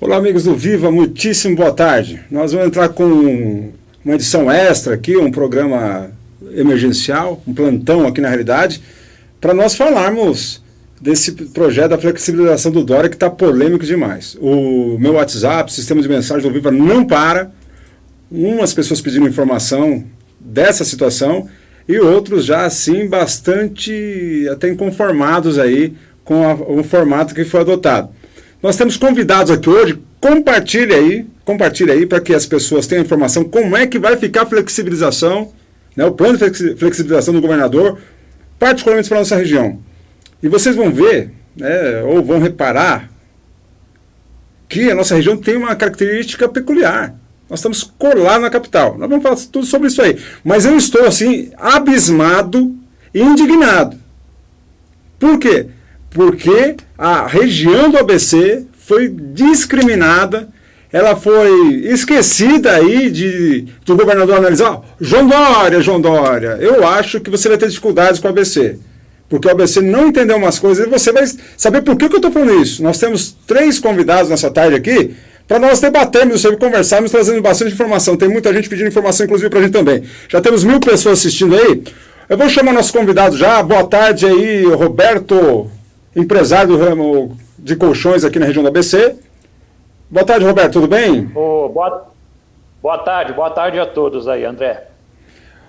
Olá, amigos do Viva, muitíssimo boa tarde. Nós vamos entrar com uma edição extra aqui, um programa emergencial, um plantão aqui na realidade, para nós falarmos desse projeto da flexibilização do Dória que está polêmico demais. O meu WhatsApp, sistema de mensagem do Viva não para, umas pessoas pedindo informação dessa situação e outros já assim bastante até inconformados aí com o formato que foi adotado. Nós temos convidados aqui hoje, compartilhe aí para que as pessoas tenham informação como é que vai ficar a flexibilização, né, o plano de flexibilização do governador, particularmente para a nossa região. E vocês vão ver, né, ou vão reparar, que a nossa região tem uma característica peculiar. Nós estamos colados na capital. Nós vamos falar tudo sobre isso aí. Mas eu estou, assim, abismado e indignado. Por quê? Porque a região do ABC foi discriminada, ela foi esquecida aí do governador analisar. João Dória, eu acho que você vai ter dificuldades com o ABC. Porque o ABC não entendeu umas coisas e você vai saber por que eu estou falando isso. Nós temos 3 convidados nessa tarde aqui para nós debatermos, conversarmos, trazendo bastante informação. Tem muita gente pedindo informação, inclusive para a gente também. Já temos 1000 pessoas assistindo aí. Eu vou chamar nosso convidado já. Boa tarde aí, Roberto, empresário do ramo de colchões aqui na região do ABC. Boa tarde, Roberto, tudo bem? Boa tarde a todos aí, André.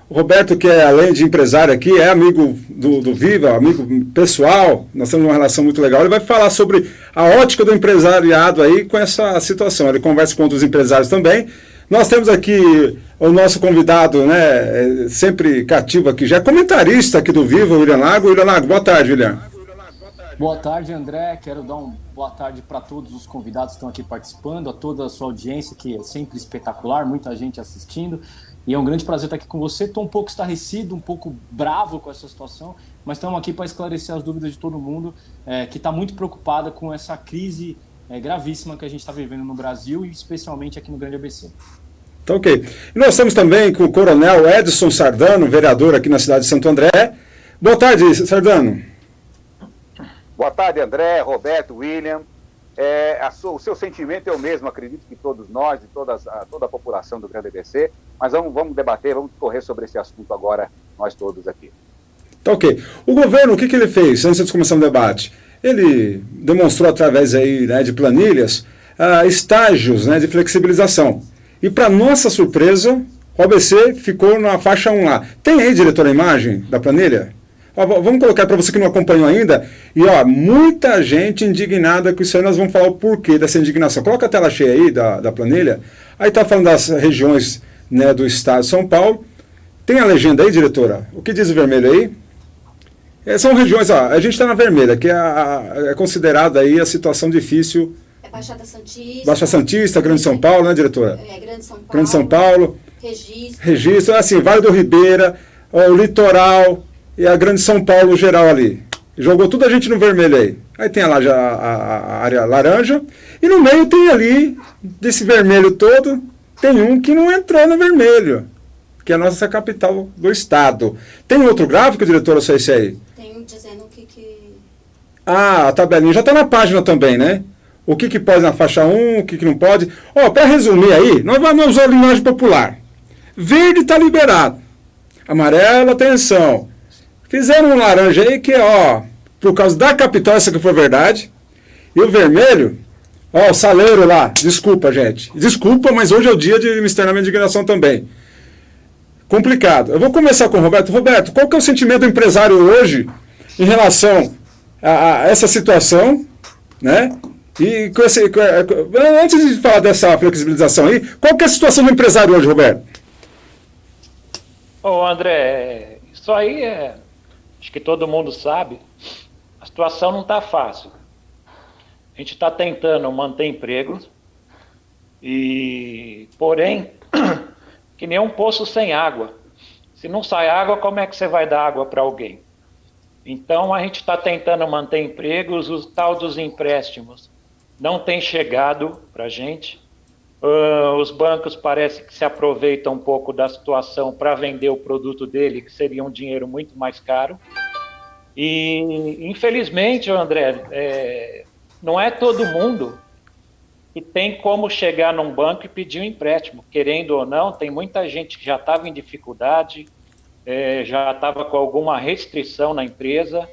O Roberto, que é, além de empresário aqui, é amigo do Viva, amigo pessoal, nós temos uma relação muito legal. Ele vai falar sobre a ótica do empresariado aí com essa situação. Ele conversa com outros empresários também. Nós temos aqui o nosso convidado, né, sempre cativo aqui, já é comentarista aqui do Viva, o William Lago. William Lago, boa tarde, William. Boa tarde, André. Quero dar uma boa tarde para todos os convidados que estão aqui participando, a toda a sua audiência, que é sempre espetacular, muita gente assistindo. E é um grande prazer estar aqui com você. Estou um pouco estarrecido, um pouco bravo com essa situação, mas estamos aqui para esclarecer as dúvidas de todo mundo que está muito preocupada com essa crise gravíssima que a gente está vivendo no Brasil e especialmente aqui no Grande ABC. Tá ok. E nós estamos também com o coronel Edson Sardano, vereador aqui na cidade de Santo André. Boa tarde, Sardano. Boa tarde, André, Roberto, William. O seu sentimento é o mesmo, acredito que todos nós e toda a população do Grande ABC, mas vamos debater, vamos correr sobre esse assunto agora, nós todos aqui. Tá ok. O governo, o que ele fez antes de começar o debate? Ele demonstrou através aí, né, de planilhas estágios, né, de flexibilização. E para nossa surpresa, o ABC ficou na faixa 1 lá. Tem aí, diretor, a imagem da planilha? Vamos colocar para você que não acompanhou ainda. E muita gente indignada com isso aí. Nós vamos falar o porquê dessa indignação. Coloca a tela cheia aí da planilha. Aí está falando das regiões, né, do estado de São Paulo. Tem a legenda aí, diretora? O que diz o vermelho aí? São regiões, a gente está na vermelha, que é considerada aí a situação difícil. É Baixada Santista. Baixada Santista, Grande São Paulo, né, diretora? Grande São Paulo. Grande São Paulo. Registro, assim, Vale do Ribeira, o Litoral e a Grande São Paulo geral ali. Jogou toda a gente no vermelho aí. Aí tem lá já a área laranja. E no meio tem ali, desse vermelho todo, tem um que não entrou no vermelho, que é a nossa capital do estado. Tem outro gráfico, diretora, só esse aí? Tem um dizendo o que... A tabelinha já está na página também, né? O que pode na faixa 1, o que não pode. Para resumir aí, nós vamos usar a linguagem popular. Verde está liberado. Amarelo, atenção. Fizeram um laranja aí que, por causa da capital, essa que foi verdade. E o vermelho, o saleiro lá. Desculpa, gente. Desculpa, mas hoje é o dia de externar minha indignação também. Complicado. Eu vou começar com o Roberto. Roberto, qual que é o sentimento do empresário hoje em relação a essa situação, né? E antes de falar dessa flexibilização aí, qual que é a situação do empresário hoje, Roberto? André, isso aí acho que todo mundo sabe, a situação não está fácil. A gente está tentando manter empregos, porém, que nem um poço sem água. Se não sai água, como é que você vai dar água para alguém? Então, a gente está tentando manter empregos, o tal dos empréstimos não tem chegado para a gente. Os bancos parece que se aproveitam um pouco da situação para vender o produto dele, que seria um dinheiro muito mais caro. E, infelizmente, André, não é todo mundo que tem como chegar num banco e pedir um empréstimo. Querendo ou não, tem muita gente que já estava em dificuldade, já estava com alguma restrição na empresa,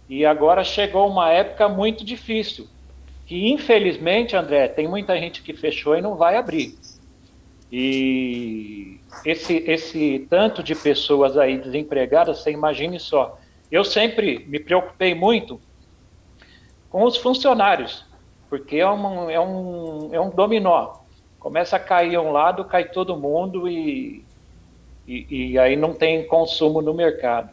e agora chegou uma época muito difícil, que infelizmente, André, tem muita gente que fechou e não vai abrir. E esse tanto de pessoas aí desempregadas, você imagine só. Eu sempre me preocupei muito com os funcionários, porque é um dominó. Começa a cair um lado, cai todo mundo e aí não tem consumo no mercado.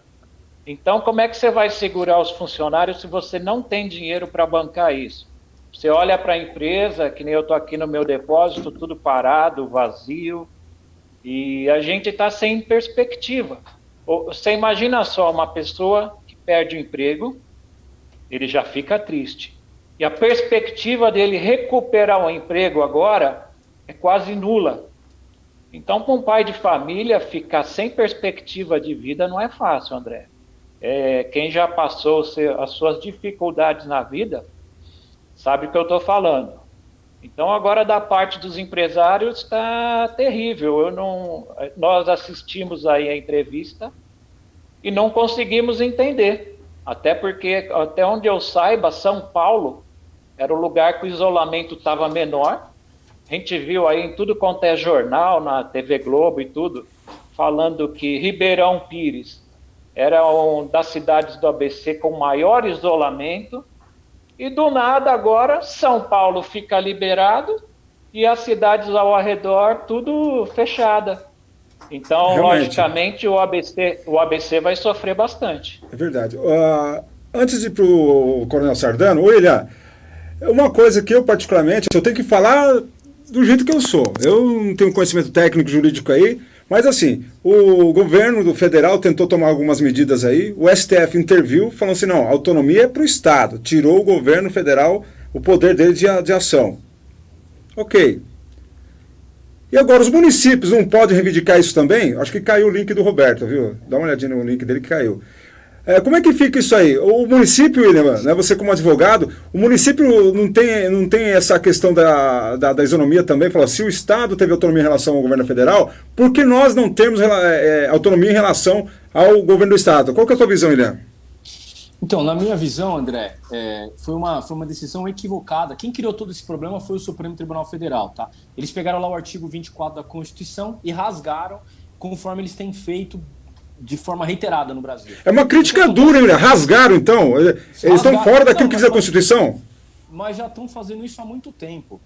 Então, como é que você vai segurar os funcionários se você não tem dinheiro para bancar isso? Você olha para a empresa, que nem eu estou aqui no meu depósito, tudo parado, vazio, e a gente está sem perspectiva. Você imagina só uma pessoa que perde o emprego, ele já fica triste. E a perspectiva dele recuperar o emprego agora é quase nula. Então, para um pai de família, ficar sem perspectiva de vida não é fácil, André. Quem já passou as suas dificuldades na vida sabe o que eu estou falando. Então, agora, da parte dos empresários, está terrível. Nós assistimos aí a entrevista e não conseguimos entender. Até porque, até onde eu saiba, São Paulo era o lugar que o isolamento estava menor. A gente viu aí em tudo quanto é jornal, na TV Globo e tudo, falando que Ribeirão Pires era uma das cidades do ABC com maior isolamento. E do nada agora São Paulo fica liberado e as cidades ao redor tudo fechada. Então, realmente, logicamente, o ABC vai sofrer bastante. É verdade. Antes de ir para o Coronel Sardano, William, uma coisa que eu particularmente, eu tenho que falar do jeito que eu sou. Eu não tenho conhecimento técnico, jurídico aí, mas assim, o governo federal tentou tomar algumas medidas aí, o STF interviu, falando assim, não, a autonomia é para o Estado, tirou o governo federal o poder dele de ação. Ok. E agora, os municípios não podem reivindicar isso também? Acho que caiu o link do Roberto, viu? Dá uma olhadinha no link dele que caiu. Como é que fica isso aí? O município, William, né, você como advogado, o município não tem essa questão da isonomia também? Fala, se o Estado teve autonomia em relação ao governo federal, por que nós não temos autonomia em relação ao governo do Estado? Qual que é a sua visão, William? Então, na minha visão, André, foi uma decisão equivocada. Quem criou todo esse problema foi o Supremo Tribunal Federal, tá? Eles pegaram lá o artigo 24 da Constituição e rasgaram conforme eles têm feito de forma reiterada no Brasil. É uma crítica dura, hein? Rasgaram, então. Eles estão fora daquilo que diz a Constituição? Mas já estão fazendo isso há muito tempo.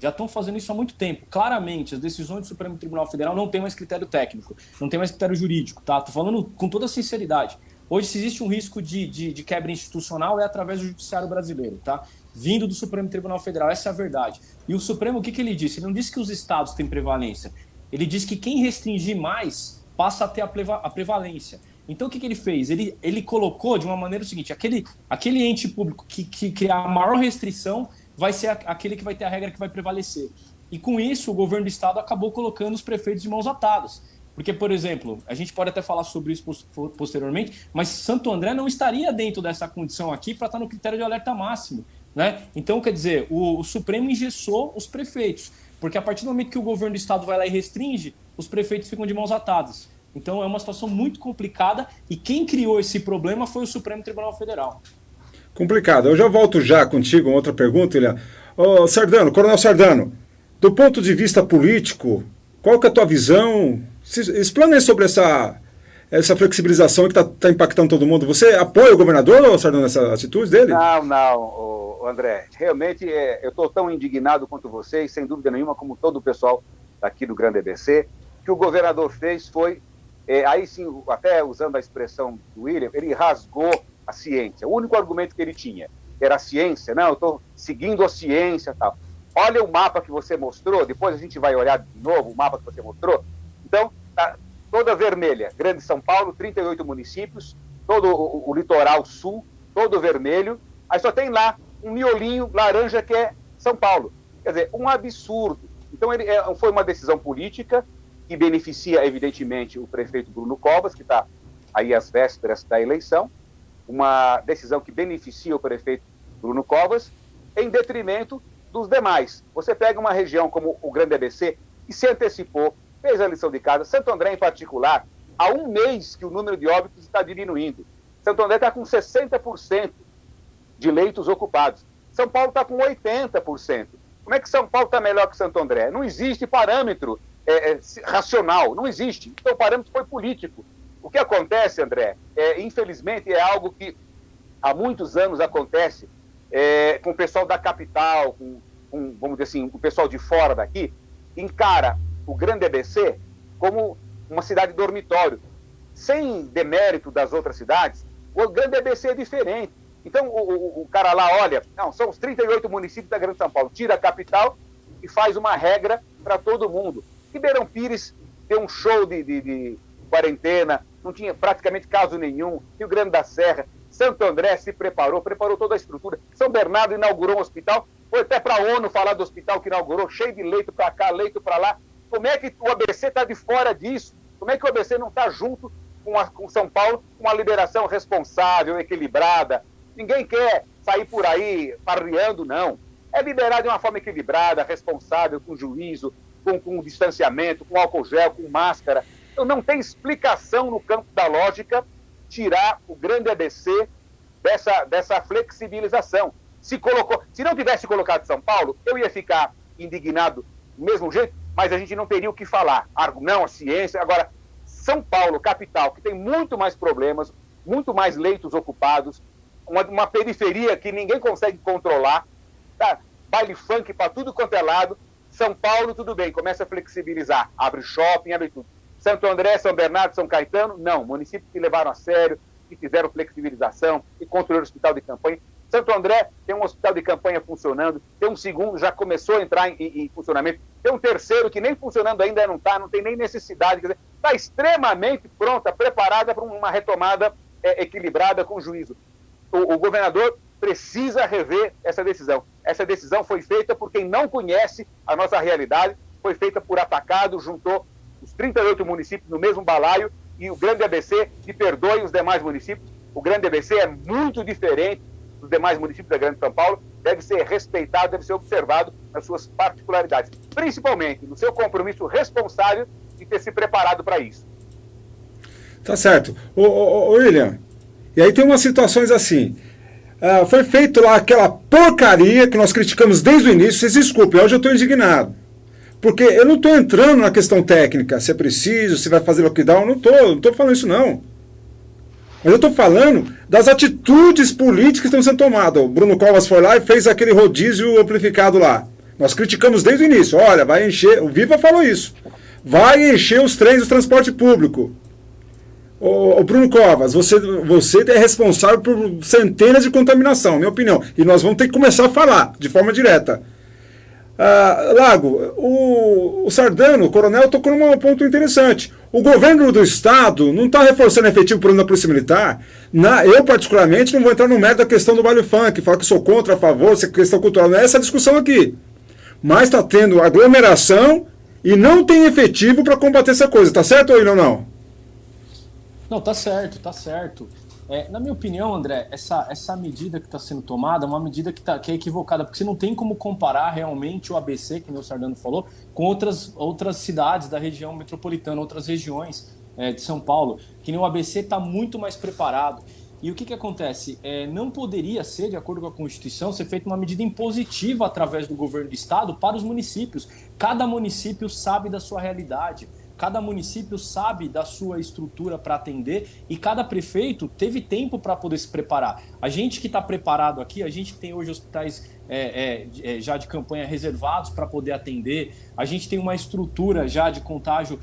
Claramente, as decisões do Supremo Tribunal Federal não têm mais critério técnico, não tem mais critério jurídico, tá? Tô falando com toda sinceridade. Hoje, se existe um risco de quebra institucional, é através do judiciário brasileiro, tá? Vindo do Supremo Tribunal Federal, essa é a verdade. E o Supremo, o que ele disse? Ele não disse que os estados têm prevalência. Ele disse que quem restringir mais passa a ter a prevalência. Então, o que ele fez? Ele colocou de uma maneira o seguinte, aquele ente público que criar a maior restrição vai ser aquele que vai ter a regra que vai prevalecer. E com isso, o governo do estado acabou colocando os prefeitos de mãos atadas. Porque, por exemplo, a gente pode até falar sobre isso posteriormente, mas Santo André não estaria dentro dessa condição aqui para estar no critério de alerta máximo, né? Então, quer dizer, o Supremo engessou os prefeitos, porque a partir do momento que o governo do estado vai lá e restringe, os prefeitos ficam de mãos atadas. Então, é uma situação muito complicada e quem criou esse problema foi o Supremo Tribunal Federal. Complicado. Eu já volto já contigo, outra pergunta, William. Sardano, Coronel Sardano, do ponto de vista político, qual que é a tua visão? Explane sobre essa flexibilização que está impactando todo mundo. Você apoia o governador, Sardano, nessa atitude dele? Não, André. Realmente, eu estou tão indignado quanto vocês, sem dúvida nenhuma, como todo o pessoal aqui do Grande ABC. O que o governador fez foi, aí sim, até usando a expressão do William, ele rasgou a ciência. O único argumento que ele tinha era a ciência. Não, eu estou seguindo a ciência e tal. Olha o mapa que você mostrou, depois a gente vai olhar de novo o mapa que você mostrou. Então, tá toda vermelha, Grande São Paulo, 38 municípios, todo o litoral sul, todo vermelho, aí só tem lá um miolinho laranja que é São Paulo. Quer dizer, um absurdo. Então, foi uma decisão política que beneficia, evidentemente, o prefeito Bruno Covas, que está aí às vésperas da eleição, uma decisão que beneficia o prefeito Bruno Covas, em detrimento dos demais. Você pega uma região como o Grande ABC, que se antecipou, fez a lição de casa. Santo André, em particular, há um mês que o número de óbitos está diminuindo. Santo André está com 60% de leitos ocupados. São Paulo está com 80%. Como é que São Paulo está melhor que Santo André? Não existe parâmetro racional, não existe. Então o parâmetro foi político. O que acontece, André, infelizmente é algo que há muitos anos acontece com o pessoal da capital, com, vamos dizer assim, o pessoal de fora daqui, encara o Grande ABC como uma cidade dormitório. Sem demérito das outras cidades, o Grande ABC é diferente. Então, o cara lá olha, não, são os 38 municípios da Grande São Paulo, tira a capital e faz uma regra para todo mundo. Ribeirão Pires deu um show de quarentena, não tinha praticamente caso nenhum. Rio Grande da Serra, Santo André se preparou toda a estrutura. São Bernardo inaugurou um hospital, foi até para a ONU falar do hospital que inaugurou, cheio de leito para cá, leito para lá. Como é que o ABC está de fora disso? Como é que o ABC não está junto com São Paulo, com uma liberação responsável, equilibrada? Ninguém quer sair por aí farreando, não. É liberar de uma forma equilibrada, responsável, com juízo, com distanciamento, com álcool gel, com máscara. Então não tem explicação no campo da lógica tirar o Grande ABC dessa flexibilização. Se não tivesse colocado São Paulo, eu ia ficar indignado do mesmo jeito, mas a gente não teria o que falar. Não, a ciência. Agora, São Paulo, capital, que tem muito mais problemas, muito mais leitos ocupados, uma periferia que ninguém consegue controlar, tá? Baile funk para tudo quanto é lado. São Paulo, tudo bem, começa a flexibilizar, abre shopping, abre tudo. Santo André, São Bernardo, São Caetano, não. Municípios que levaram a sério, que fizeram flexibilização, que construíram hospital de campanha. Santo André tem um hospital de campanha funcionando, tem um segundo, já começou a entrar em funcionamento, tem um terceiro que nem funcionando ainda não está, não tem nem necessidade, quer dizer, está extremamente pronta, preparada para uma retomada equilibrada com juízo. O governador precisa rever essa decisão. Essa decisão foi feita por quem não conhece a nossa realidade, foi feita por atacado, juntou os 38 municípios no mesmo balaio e o Grande ABC, que perdoe os demais municípios, o Grande ABC é muito diferente dos demais municípios da Grande São Paulo, deve ser respeitado, deve ser observado nas suas particularidades, principalmente no seu compromisso responsável de ter se preparado para isso. Tá certo. Ô, William, e aí tem umas situações assim, foi feito lá aquela porcaria que nós criticamos desde o início, vocês desculpem, hoje eu estou indignado. Porque eu não estou entrando na questão técnica, se é preciso, se vai fazer lockdown, não estou falando isso não. Mas eu estou falando das atitudes políticas que estão sendo tomadas. O Bruno Covas foi lá e fez aquele rodízio amplificado lá. Nós criticamos desde o início, olha, vai encher, o Viva falou isso, vai encher os trens do transporte público. Ô Bruno Covas, você é responsável por centenas de contaminação, minha opinião, e nós vamos ter que começar a falar de forma direta. Lago, o Sardano, o coronel, tocou num ponto interessante. O governo do estado não está reforçando efetivo o programa da Polícia Militar. Eu, particularmente, não vou entrar no mérito da questão do baile funk, falar que sou contra, a favor, se é questão cultural. Não é essa a discussão aqui. Mas está tendo aglomeração e não tem efetivo para combater essa coisa. Tá certo ou não? Não, tá certo, tá certo. Na minha opinião, André, essa medida que está sendo tomada é uma medida que é equivocada, porque você não tem como comparar realmente o ABC, que o Sardano falou, com outras cidades da região metropolitana, outras regiões de São Paulo, que nem o ABC está muito mais preparado. E o que acontece? Não poderia ser, de acordo com a Constituição, ser feita uma medida impositiva através do governo do estado para os municípios. Cada município sabe da sua realidade. Cada município sabe da sua estrutura para atender e cada prefeito teve tempo para poder se preparar. A gente que está preparado aqui, a gente tem hoje hospitais já de campanha reservados para poder atender, a gente tem uma estrutura já de contágio,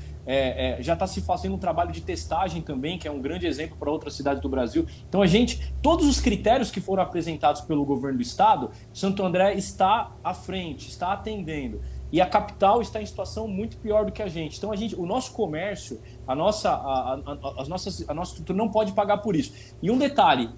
já está se fazendo um trabalho de testagem também, que é um grande exemplo para outras cidades do Brasil. Então todos os critérios que foram apresentados pelo governo do estado, Santo André está à frente, está atendendo. E a capital está em situação muito pior do que a gente. Então, o nosso comércio, a nossa estrutura não pode pagar por isso. E um detalhe,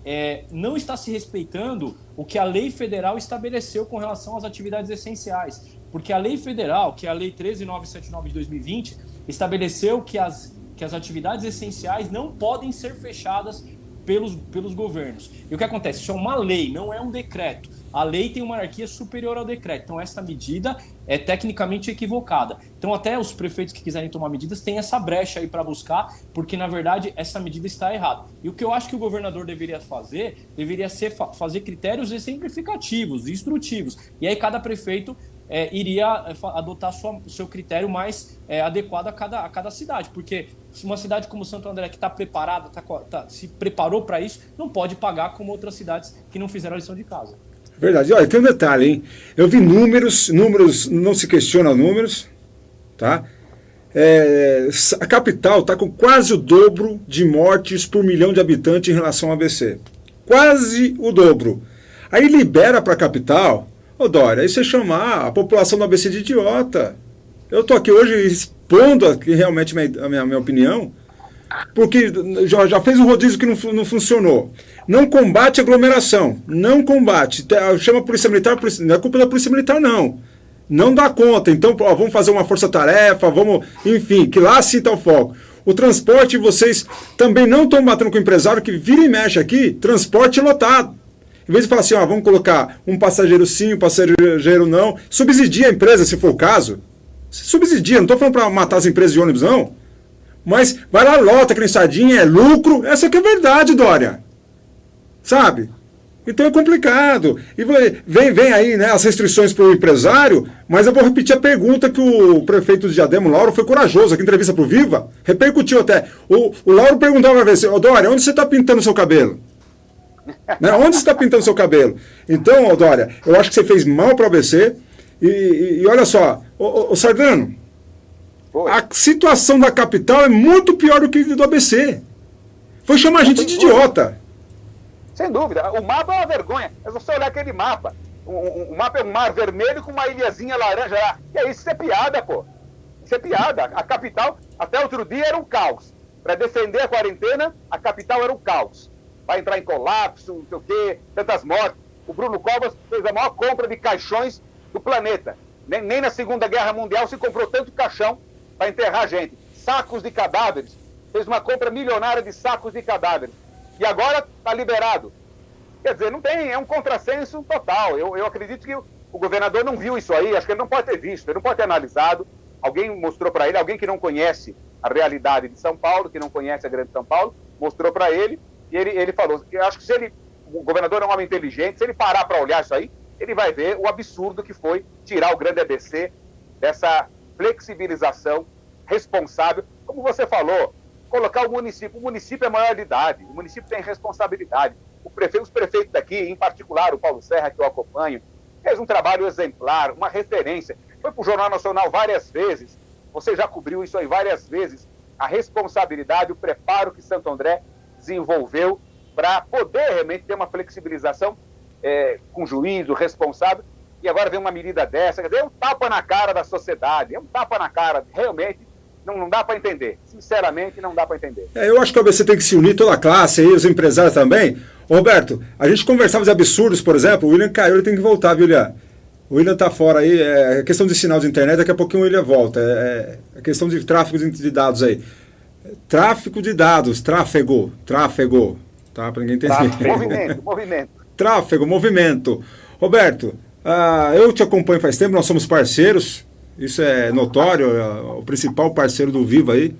não está se respeitando o que a lei federal estabeleceu com relação às atividades essenciais. Porque a lei federal, que é a Lei 13.979 de 2020, estabeleceu que as atividades essenciais não podem ser fechadas pelos governos. E o que acontece? Isso é uma lei, não é um decreto. A lei tem uma hierarquia superior ao decreto. Então, essa medida é tecnicamente equivocada. Então, até os prefeitos que quiserem tomar medidas têm essa brecha aí para buscar, porque, na verdade, essa medida está errada. E o que eu acho que o governador deveria fazer, deveria ser fazer critérios exemplificativos, instrutivos. E aí, cada prefeito iria adotar o seu critério mais adequado a cada cidade. Porque uma cidade como Santo André, que está preparada, se preparou para isso, não pode pagar como outras cidades que não fizeram a lição de casa. Verdade. Olha, tem um detalhe, hein? Eu vi números, não se questiona números, tá? A capital está com quase o dobro de mortes por milhão de habitantes em relação ao ABC. Quase o dobro. Aí libera para a capital, Dória, aí você chamar a população do ABC de idiota. Eu estou aqui hoje expondo aqui realmente a minha opinião, porque já fez um rodízio que não funcionou. Não combate aglomeração, não combate. Chama a Polícia Militar, não é culpa da Polícia Militar, não. Não dá conta. Então, vamos fazer uma força-tarefa, enfim, que lá sim está o foco. O transporte, vocês também não estão batendo com o empresário que vira e mexe aqui, transporte lotado. Em vez de falar assim, vamos colocar um passageiro sim, um passageiro não, subsidia a empresa, se for o caso. Subsidia, não estou falando para matar as empresas de ônibus, não. Mas vai lá, lota, que nem sardinha, é lucro. Essa que é a verdade, Dória. Sabe? Então é complicado. E vem aí, né, as restrições para o empresário, mas eu vou repetir a pergunta que o prefeito de Diadema, o Lauro, foi corajoso aqui em entrevista para o Viva, repercutiu até. O Lauro perguntava uma vez, Dória, onde você está pintando o seu cabelo? Né? Onde você está pintando o seu cabelo? Então, Dória, eu acho que você fez mal para o ABC. E olha só, o Sardano, a situação da capital é muito pior do que do ABC. Foi chamar a gente de idiota. Sem dúvida. O mapa é uma vergonha. É só você olhar aquele mapa. O mapa é um mar vermelho com uma ilhazinha laranja lá. E é isso é piada, pô. Isso é piada. A capital, até outro dia, era um caos. Para defender a quarentena, a capital era um caos. Vai entrar em colapso, não sei o quê, tantas mortes. O Bruno Covas fez a maior compra de caixões do planeta. Nem na Segunda Guerra Mundial se comprou tanto caixão para enterrar gente. Sacos de cadáveres. Fez uma compra milionária de sacos de cadáveres. E agora está liberado. Quer dizer, não tem, é um contrassenso total. Eu acredito que o governador não viu isso aí, acho que ele não pode ter visto, ele não pode ter analisado. Alguém mostrou para ele, alguém que não conhece a realidade de São Paulo, que não conhece a Grande São Paulo, mostrou para ele, e ele falou, eu acho que o governador é um homem inteligente, se ele parar para olhar isso aí, ele vai ver o absurdo que foi tirar o Grande ABC dessa flexibilização responsável, como você falou, colocar o município é maior de idade, o município tem responsabilidade. Os prefeitos daqui, em particular o Paulo Serra, que eu acompanho, fez um trabalho exemplar, uma referência, foi para o Jornal Nacional várias vezes, você já cobriu isso aí várias vezes, a responsabilidade, o preparo que Santo André desenvolveu para poder realmente ter uma flexibilização com juízo, responsável, e agora vem uma medida dessa, quer dizer, é um tapa na cara da sociedade, é um tapa na cara, realmente, não dá para entender. Sinceramente, não dá para entender. Eu acho que o ABC tem que se unir, toda a classe, aí, os empresários também. Roberto, a gente conversava de absurdos, por exemplo, o William caiu, ele tem que voltar, viu, William? O William tá fora aí, é questão de sinal de internet, daqui a pouquinho o William volta. É questão de tráfego de dados aí. Tráfego de dados, tráfego, tá? Para ninguém entender. Movimento. Tráfego, movimento. Roberto, eu te acompanho faz tempo, nós somos parceiros, isso é notório, o principal parceiro do Viva aí,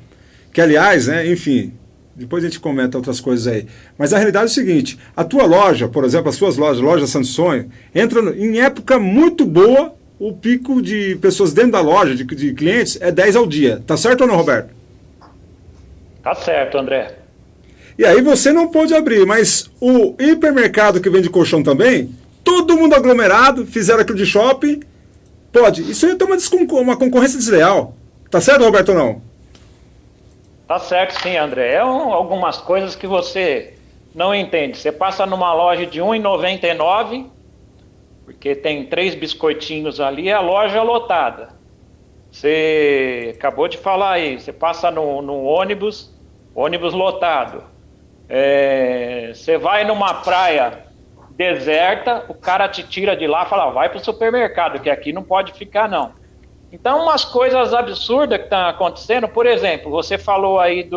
que aliás, né, enfim, depois a gente comenta outras coisas aí. Mas a realidade é o seguinte, a tua loja, por exemplo, as suas lojas Santo Sonho, entra em época muito boa, o pico de pessoas dentro da loja, de clientes, é 10 ao dia. Tá certo ou não, Roberto? Tá certo, André. E aí você não pôde abrir, mas o hipermercado que vende colchão também, todo mundo aglomerado, fizeram aquilo de shopping, pode. Isso aí é uma concorrência desleal. Tá certo, Roberto, ou não? Tá certo sim, André. Algumas coisas que você não entende. Você passa numa loja de R$ 1,99, porque tem 3 biscoitinhos ali, a loja é lotada. Você acabou de falar aí, você passa no ônibus lotado. Você vai numa praia deserta, o cara te tira de lá e fala, vai pro supermercado, que aqui não pode ficar não. Então, umas coisas absurdas que estão acontecendo, por exemplo, você falou aí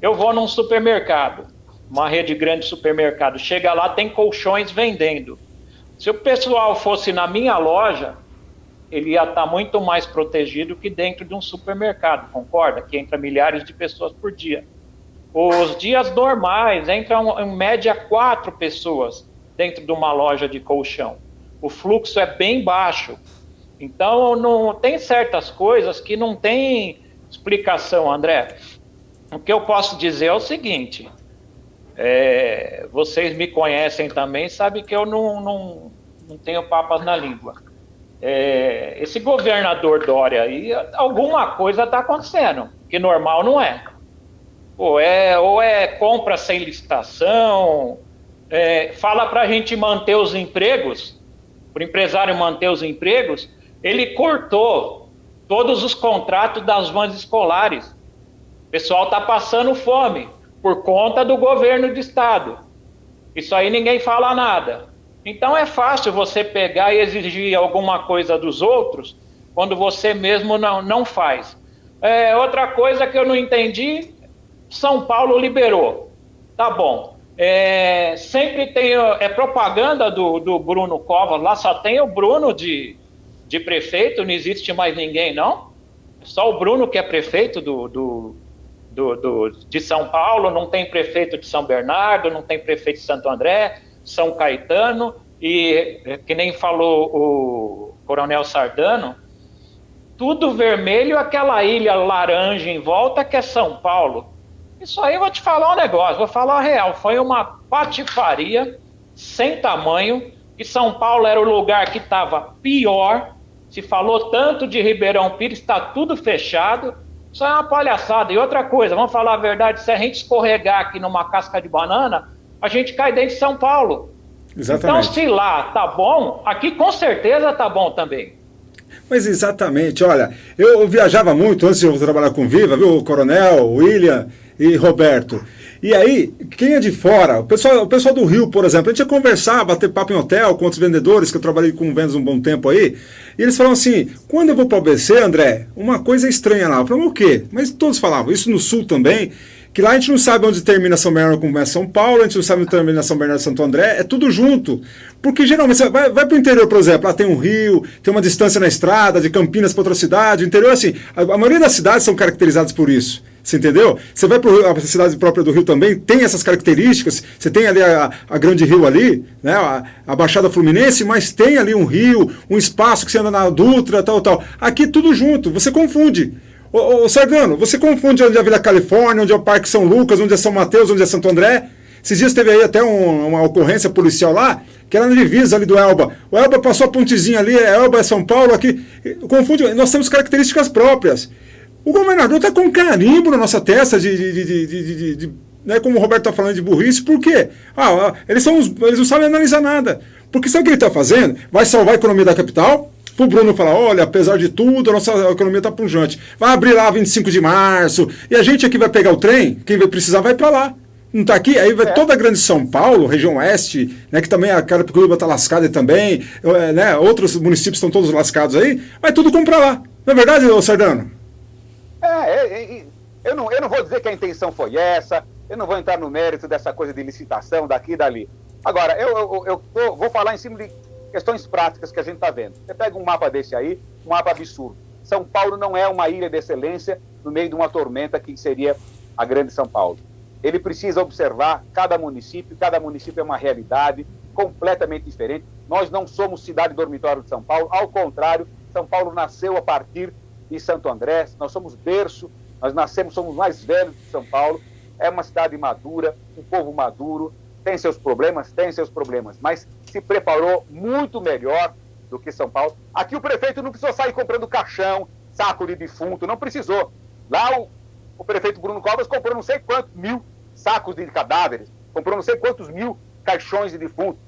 eu vou num supermercado, uma rede grande de supermercado, chega lá, tem colchões vendendo. Se o pessoal fosse na minha loja, ele ia estar muito mais protegido que dentro de um supermercado, concorda? Que entra milhares de pessoas por dia. Os dias normais, entram em média 4 pessoas dentro de uma loja de colchão. O fluxo é bem baixo. Então, não tem certas coisas que não tem explicação, André. O que eu posso dizer é o seguinte, vocês me conhecem também, sabem que eu não tenho papas na língua. Esse governador Dória aí, alguma coisa está acontecendo, que normal não é. Ou é compra sem licitação, fala para a gente manter os empregos, para o empresário manter os empregos, ele cortou todos os contratos das vans escolares. O pessoal está passando fome por conta do governo de estado. Isso aí ninguém fala nada. Então é fácil você pegar e exigir alguma coisa dos outros quando você mesmo não faz. Outra coisa que eu não entendi, São Paulo liberou. Tá bom. Sempre tem propaganda do Bruno Covas, lá só tem o Bruno de prefeito, não existe mais ninguém, não? Só o Bruno que é prefeito de São Paulo, não tem prefeito de São Bernardo, não tem prefeito de Santo André, São Caetano, e que nem falou o Coronel Sardano, tudo vermelho, aquela ilha laranja em volta que é São Paulo. Isso aí eu vou te falar um negócio, vou falar a real, foi uma patifaria sem tamanho, que São Paulo era o lugar que estava pior, se falou tanto de Ribeirão Pires, está tudo fechado, isso é uma palhaçada. E outra coisa, vamos falar a verdade, se a gente escorregar aqui numa casca de banana, a gente cai dentro de São Paulo. Exatamente. Então, se lá tá bom, aqui com certeza tá bom também. Mas exatamente, olha, eu viajava muito antes de eu trabalhar com Viva, viu, Coronel, William e Roberto. E aí, quem é de fora, o pessoal do Rio, por exemplo, a gente ia conversar, bater papo em hotel com outros vendedores, que eu trabalhei com vendas um bom tempo aí, e eles falavam assim, quando eu vou para o ABC, André, uma coisa estranha lá. Eu falei, o quê? Mas todos falavam, isso no Sul também, que lá a gente não sabe onde termina São Bernardo como é São Paulo, a gente não sabe onde termina São Bernardo e Santo André, é tudo junto. Porque geralmente você vai para o interior, por exemplo, lá tem um rio, tem uma distância na estrada, de Campinas para outra cidade, o interior assim, a maioria das cidades são caracterizadas por isso. Você entendeu? Você vai para a cidade própria do Rio também, tem essas características, você tem ali a Grande Rio ali, né, a Baixada Fluminense, mas tem ali um rio, um espaço que você anda na Dutra, tal. Aqui tudo junto, você confunde. Ô Sardano, você confunde onde é a Vila Califórnia, onde é o Parque São Lucas, onde é São Mateus, onde é Santo André. Esses dias teve aí até uma ocorrência policial lá, que era na divisa ali do Elba. O Elba passou a pontezinha ali, Elba é São Paulo, aqui. Confunde, nós temos características próprias. O governador está com um carimbo na nossa testa né, como o Roberto está falando de burrice, por quê? Eles não sabem analisar nada. Porque sabe o que ele está fazendo? Vai salvar a economia da capital, para o Bruno falar, olha, apesar de tudo, a nossa economia está pujante. Vai abrir lá 25 de março, e a gente aqui vai pegar o trem, quem vai precisar vai para lá. Não está aqui? Aí vai toda a grande São Paulo, região oeste, né, que também a Carapicuíba está lascada também, né, outros municípios estão todos lascados aí, vai tudo comprar lá. Não é verdade, Sardano? Eu não vou dizer que a intenção foi essa, eu não vou entrar no mérito dessa coisa de licitação daqui e dali. Agora, eu vou falar em cima de questões práticas que a gente está vendo. Você pega um mapa desse aí, um mapa absurdo. São Paulo não é uma ilha de excelência no meio de uma tormenta que seria a grande São Paulo. Ele precisa observar cada município é uma realidade completamente diferente. Nós não somos cidade dormitório de São Paulo, ao contrário, São Paulo nasceu a partir de Santo André, nós somos berço, somos mais velhos de São Paulo, é uma cidade madura, um povo maduro, tem seus problemas, mas se preparou muito melhor do que São Paulo. Aqui o prefeito não precisou sair comprando caixão, saco de defunto, não precisou. Lá o prefeito Bruno Covas comprou não sei quantos mil sacos de cadáveres, comprou não sei quantos mil caixões de defunto.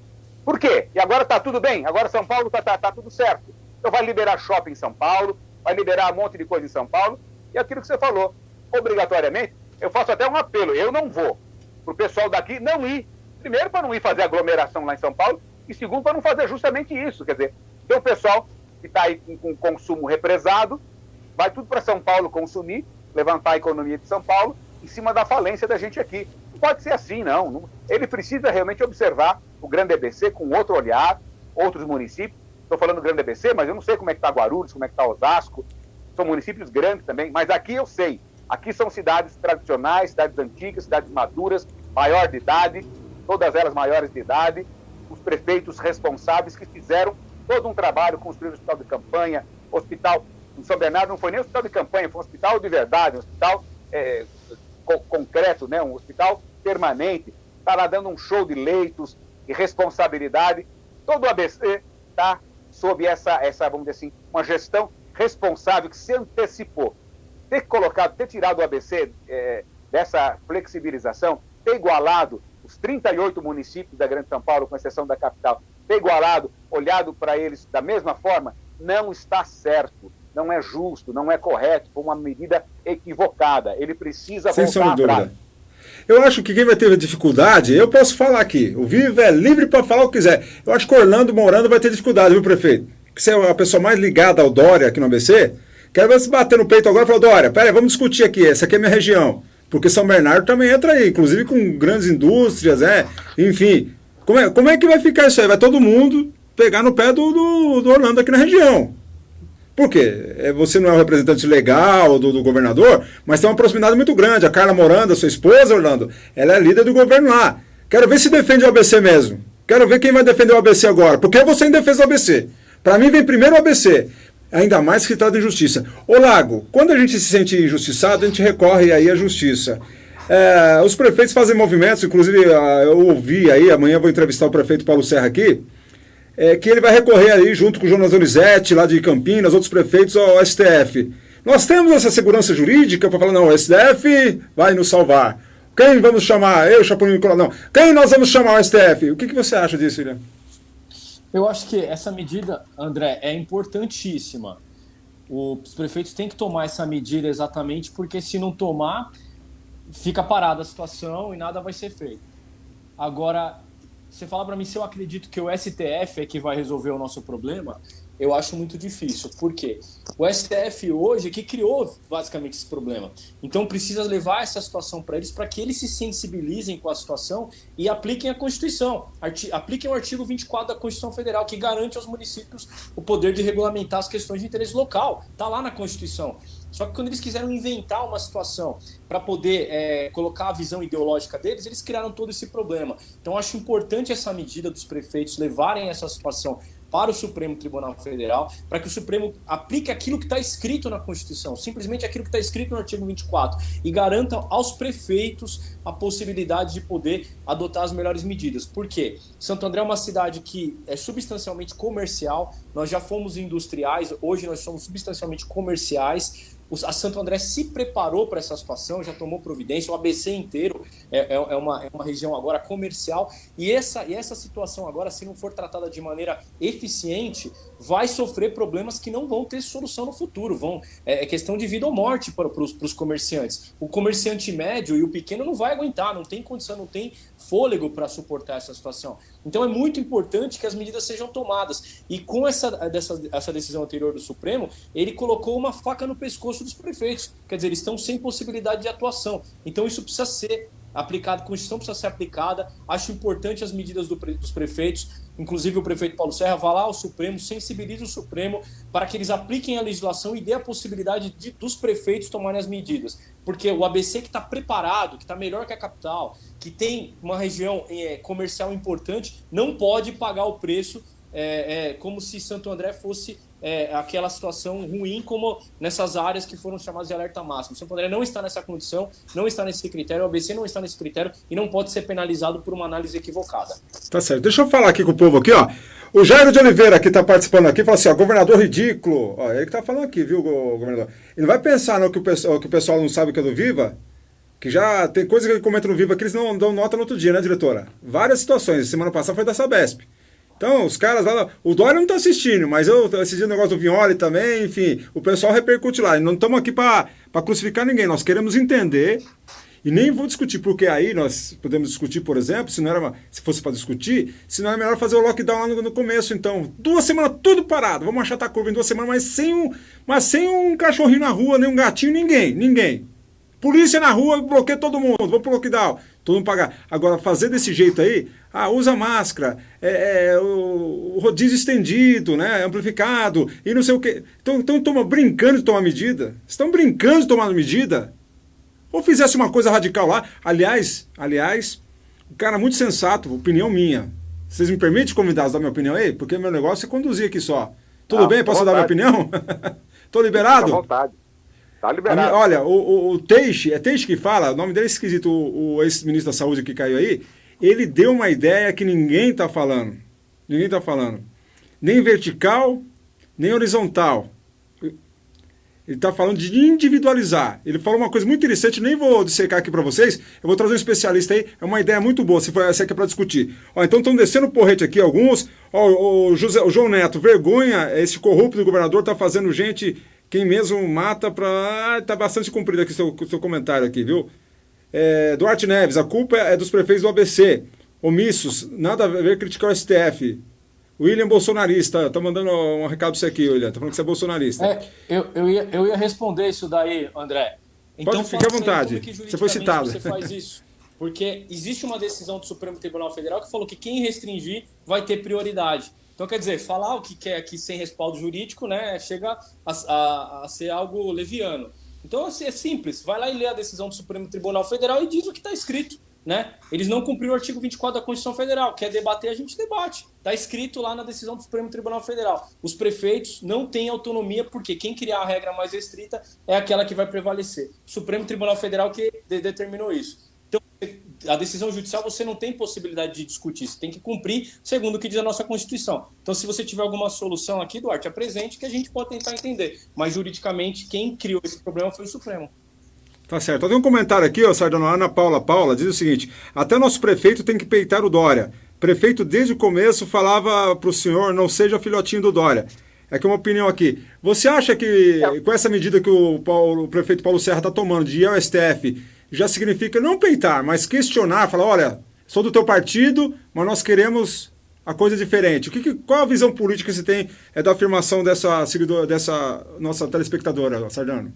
Por quê? E agora está tudo bem, agora São Paulo está tudo certo. Então vai liberar shopping em São Paulo, vai liberar um monte de coisa em São Paulo, e aquilo que você falou, obrigatoriamente, eu faço até um apelo, eu não vou, para o pessoal daqui não ir, primeiro para não ir fazer aglomeração lá em São Paulo, e segundo para não fazer justamente isso, quer dizer, tem o pessoal que está aí com consumo represado, vai tudo para São Paulo consumir, levantar a economia de São Paulo, em cima da falência da gente aqui. Não pode ser assim, não. Ele precisa realmente observar o Grande ABC com outro olhar, outros municípios. Estou falando do Grande ABC, mas eu não sei como é que está Guarulhos, como é que está Osasco. São municípios grandes também, mas aqui eu sei. Aqui são cidades tradicionais, cidades antigas, cidades maduras, maior de idade, todas elas maiores de idade. Os prefeitos responsáveis que fizeram todo um trabalho, construíram o hospital de campanha, hospital em São Bernardo não foi nem um hospital de campanha, foi um hospital de verdade, um hospital concreto, né? Um hospital permanente, está lá dando um show de leitos e responsabilidade. Todo o ABC está sob essa, vamos dizer assim, uma gestão responsável que se antecipou. Ter tirado o ABC dessa flexibilização, ter igualado os 38 municípios da Grande São Paulo, com exceção da capital, ter igualado, olhado para eles da mesma forma, não está certo, não é justo, não é correto, foi uma medida equivocada. Ele precisa voltar atrás. Eu acho que quem vai ter dificuldade, eu posso falar aqui, o Viva é livre para falar o que quiser. Eu acho que Orlando Morando vai ter dificuldade, viu, prefeito? Que você é a pessoa mais ligada ao Dória aqui no ABC. Quero ver se bater no peito agora e falar, Dória, peraí, vamos discutir aqui, essa aqui é a minha região. Porque São Bernardo também entra aí, inclusive com grandes indústrias, enfim. Como é que vai ficar isso aí? Vai todo mundo pegar no pé do Orlando aqui na região. Por quê? Você não é o representante legal do governador, mas tem uma proximidade muito grande. A Carla Moranda, sua esposa, Orlando, ela é líder do governo lá. Quero ver se defende o ABC mesmo. Quero ver quem vai defender o ABC agora. Por que você em defesa do ABC? Para mim vem primeiro o ABC. Ainda mais que trata de injustiça. Ô Lago, quando a gente se sente injustiçado, a gente recorre aí à justiça. Os prefeitos fazem movimentos, inclusive eu ouvi aí, amanhã vou entrevistar o prefeito Paulo Serra aqui, que ele vai recorrer aí junto com o Jonas Donizete, lá de Campinas, outros prefeitos, ao STF. Nós temos essa segurança jurídica para falar, não, o STF vai nos salvar. Quem vamos chamar? Eu, Chapolin Nicolau, não. Quem nós vamos chamar o STF? O que você acha disso, William? Eu acho que essa medida, André, é importantíssima. Os prefeitos têm que tomar essa medida exatamente porque se não tomar, fica parada a situação e nada vai ser feito. Agora, você fala para mim se eu acredito que o STF é que vai resolver o nosso problema, eu acho muito difícil. Por quê? O STF hoje é que criou basicamente esse problema. Então precisa levar essa situação para eles, para que eles se sensibilizem com a situação e apliquem a Constituição. Apliquem o artigo 24 da Constituição Federal, que garante aos municípios o poder de regulamentar as questões de interesse local. Está lá na Constituição. Só que quando eles quiseram inventar uma situação para poder colocar a visão ideológica deles, eles criaram todo esse problema. Então acho importante essa medida dos prefeitos levarem essa situação para o Supremo Tribunal Federal, para que o Supremo aplique aquilo que está escrito na Constituição, simplesmente aquilo que está escrito no artigo 24, e garanta aos prefeitos a possibilidade de poder adotar as melhores medidas. Por quê? Santo André é uma cidade que é substancialmente comercial, nós já fomos industriais, hoje nós somos substancialmente comerciais. A Santo André se preparou para essa situação, já tomou providência, o ABC inteiro é uma região agora comercial, e essa situação agora, se não for tratada de maneira eficiente, vai sofrer problemas que não vão ter solução no futuro, é questão de vida ou morte para os comerciantes. O comerciante médio e o pequeno não vai aguentar, não tem condição, não tem fôlego para suportar essa situação. Então é muito importante que as medidas sejam tomadas, e com essa decisão anterior do Supremo, ele colocou uma faca no pescoço dos prefeitos, quer dizer, eles estão sem possibilidade de atuação. Então isso precisa ser aplicado, a Constituição precisa ser aplicada. Acho importante as medidas dos prefeitos, inclusive o prefeito Paulo Serra vá lá ao Supremo, sensibilize o Supremo para que eles apliquem a legislação e dê a possibilidade dos prefeitos tomarem as medidas. Porque o ABC que está preparado, que está melhor que a capital, que tem uma região comercial importante, não pode pagar o preço como se Santo André fosse aquela situação ruim como nessas áreas que foram chamadas de alerta máximo. Santo André não está nessa condição, não está nesse critério, o ABC não está nesse critério e não pode ser penalizado por uma análise equivocada. Tá certo. Deixa eu falar aqui com o povo aqui, ó. O Jairo de Oliveira, que está participando aqui, fala assim, ó, governador ridículo. Ó, ele que está falando aqui, viu, governador? Ele não vai pensar não, que o pessoal não sabe que é do Viva, que já tem coisa que ele comenta no Viva que eles não dão nota no outro dia, né, diretora? Várias situações. Semana passada foi da Sabesp. Então, os caras lá, o Dória não está assistindo, mas eu assisti o negócio do Vignoli também, enfim, o pessoal repercute lá. E não estamos aqui para crucificar ninguém, nós queremos entender, e nem vou discutir, porque aí nós podemos discutir, por exemplo, se fosse para discutir, se não é melhor fazer o lockdown lá no começo, então. 2 semanas tudo parado, vamos achatar a curva em 2 semanas, mas sem um cachorrinho na rua, nem um gatinho, ninguém. Polícia na rua, bloqueia todo mundo, vamos pro lockdown. Todo mundo pagar. Agora, fazer desse jeito aí, usa máscara, o rodízio estendido, né, amplificado, e não sei o quê. Então brincando de tomar medida. Estão brincando de tomar medida? Ou fizesse uma coisa radical lá. Aliás, um cara muito sensato, opinião minha. Vocês me permitem, convidados, dar minha opinião aí? Porque meu negócio é conduzir aqui só. Tudo bem? Posso dar minha opinião? Tô liberado? Fica à vontade. Tá liberado. Olha, o Teixe, é Teixe que fala, o nome dele é esquisito, o ex-ministro da Saúde que caiu aí, ele deu uma ideia que ninguém está falando. Ninguém está falando. Nem vertical, nem horizontal. Ele está falando de individualizar. Ele falou uma coisa muito interessante, nem vou dissecar aqui para vocês, eu vou trazer um especialista aí, é uma ideia muito boa, se aqui é para discutir. Então estão descendo o porrete aqui alguns, o João Neto, vergonha, esse corrupto do governador está fazendo gente, quem mesmo mata para... Está bastante comprido aqui o seu comentário aqui, viu? Duarte Neves, a culpa é dos prefeitos do ABC, omissos, nada a ver criticar o STF. William bolsonarista, tá mandando um recado pra você aqui, William, tá falando que você é bolsonarista. Eu ia responder isso daí, André. Então, pode ficar à vontade, você foi citado. Você faz isso, porque existe uma decisão do Supremo Tribunal Federal que falou que quem restringir vai ter prioridade. Então, quer dizer, falar o que quer aqui sem respaldo jurídico, né, chega a ser algo leviano. Então, assim, é simples, vai lá e lê a decisão do Supremo Tribunal Federal e diz o que está escrito. Né? Eles não cumpriram o artigo 24 da Constituição Federal. Quer debater, a gente debate. Está escrito lá na decisão do Supremo Tribunal Federal. Os prefeitos não têm autonomia porque quem criar a regra mais restrita é aquela que vai prevalecer. O Supremo Tribunal Federal que determinou isso. Então, a decisão judicial você não tem possibilidade de discutir. Você tem que cumprir segundo o que diz a nossa Constituição. Então, se você tiver alguma solução aqui, Duarte, apresente que a gente pode tentar entender. Mas, juridicamente, quem criou esse problema foi o Supremo. Tá certo. Tem um comentário aqui, Sardano, Ana Paula, diz o seguinte, até nosso prefeito tem que peitar o Dória. Prefeito, desde o começo, falava para o senhor, não seja filhotinho do Dória. É que é uma opinião aqui. Você acha que com essa medida que o prefeito Paulo Serra está tomando de ir ao STF, já significa não peitar, mas questionar, falar, olha, sou do teu partido, mas nós queremos a coisa diferente. Qual a visão política que você tem da afirmação dessa nossa telespectadora, Sardano?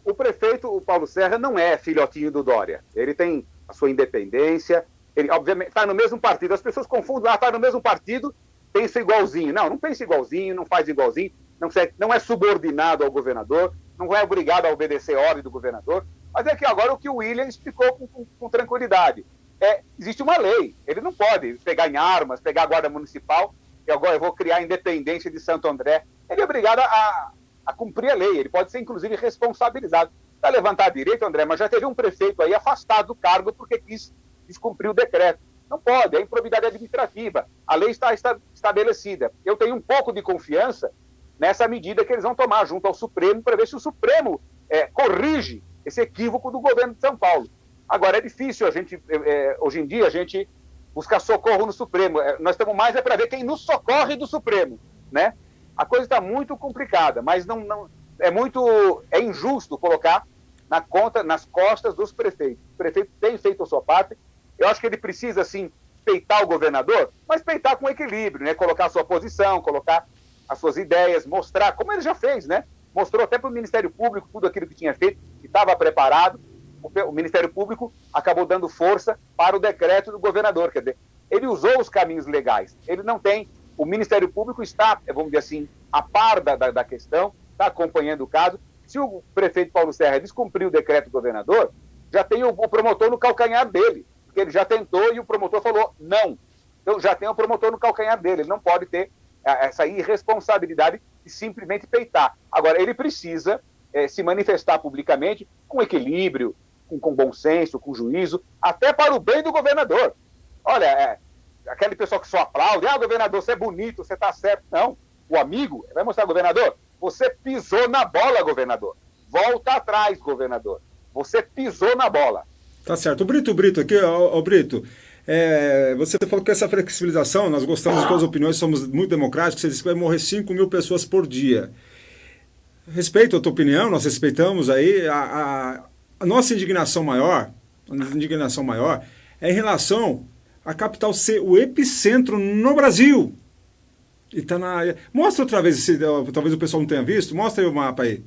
O prefeito, o Paulo Serra, não é filhotinho do Dória. Ele tem a sua independência, ele, obviamente, está no mesmo partido. As pessoas confundem, está no mesmo partido, pensa igualzinho. Não pensa igualzinho, não faz igualzinho, não é subordinado ao governador, não é obrigado a obedecer a ordem do governador. Mas é que agora o que o William explicou com tranquilidade. Existe uma lei, ele não pode pegar em armas, pegar a guarda municipal, e agora eu vou criar a independência de Santo André. Ele é obrigado a cumprir a lei, ele pode ser, inclusive, responsabilizado. Para levantar direito, André, mas já teve um prefeito aí afastado do cargo porque quis descumprir o decreto. Não pode, é improbidade administrativa. A lei está estabelecida. Eu tenho um pouco de confiança nessa medida que eles vão tomar junto ao Supremo para ver se o Supremo corrige esse equívoco do governo de São Paulo. Agora, é difícil hoje em dia, a gente buscar socorro no Supremo. Nós estamos mais para ver quem nos socorre do Supremo, né? A coisa está muito complicada, mas é injusto colocar nas costas dos prefeitos. O prefeito tem feito a sua parte. Eu acho que ele precisa, sim, peitar o governador, mas peitar com equilíbrio, né? Colocar a sua posição, colocar as suas ideias, mostrar, como ele já fez, né? Mostrou até para o Ministério Público tudo aquilo que tinha feito, que estava preparado. O Ministério Público acabou dando força para o decreto do governador. Quer dizer, ele usou os caminhos legais. Ele não tem... O Ministério Público está, vamos dizer assim, a par da questão, está acompanhando o caso. Se o prefeito Paulo Serra descumprir o decreto do governador, já tem o promotor no calcanhar dele, porque ele já tentou e o promotor falou não. Então já tem o promotor no calcanhar dele, ele não pode ter essa irresponsabilidade de simplesmente peitar. Agora, ele precisa se manifestar publicamente com equilíbrio, com bom senso, com juízo, até para o bem do governador. Olha, aquele pessoal que só aplaude, governador, você é bonito, você está certo. Não, o amigo vai mostrar, governador, você pisou na bola, governador. Volta atrás, governador. Você pisou na bola. Tá certo. O Brito aqui, ó, Brito, você falou que essa flexibilização, nós gostamos de todas as opiniões, somos muito democráticos, você disse que vai morrer 5 mil pessoas por dia. Respeito a tua opinião, nós respeitamos aí, a nossa indignação maior é em relação à capital ser o epicentro no Brasil. E tá mostra outra vez, talvez o pessoal não tenha visto, mostra aí o mapa aí.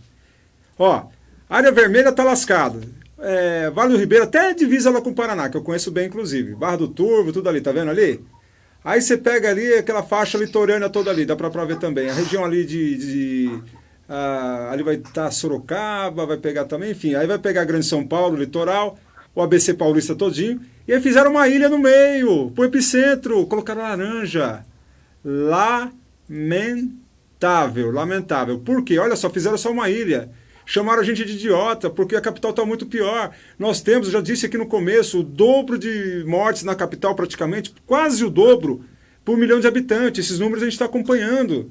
Ó, área vermelha tá lascada. Vale do Ribeiro, até divisa lá com o Paraná, que eu conheço bem, inclusive. Barra do Turvo, tudo ali, tá vendo ali? Aí você pega ali aquela faixa litorânea toda ali, dá pra ver também. A região ali ali vai estar Sorocaba, vai pegar também, enfim. Aí vai pegar Grande São Paulo, litoral, o ABC Paulista todinho. E aí fizeram uma ilha no meio, pro epicentro, colocaram laranja. Lamentável. Por quê? Olha só, fizeram só uma ilha. Chamaram a gente de idiota, porque a capital está muito pior. Nós temos, eu já disse aqui no começo, o dobro de mortes na capital praticamente, quase o dobro, por 1 milhão de habitantes. Esses números a gente está acompanhando.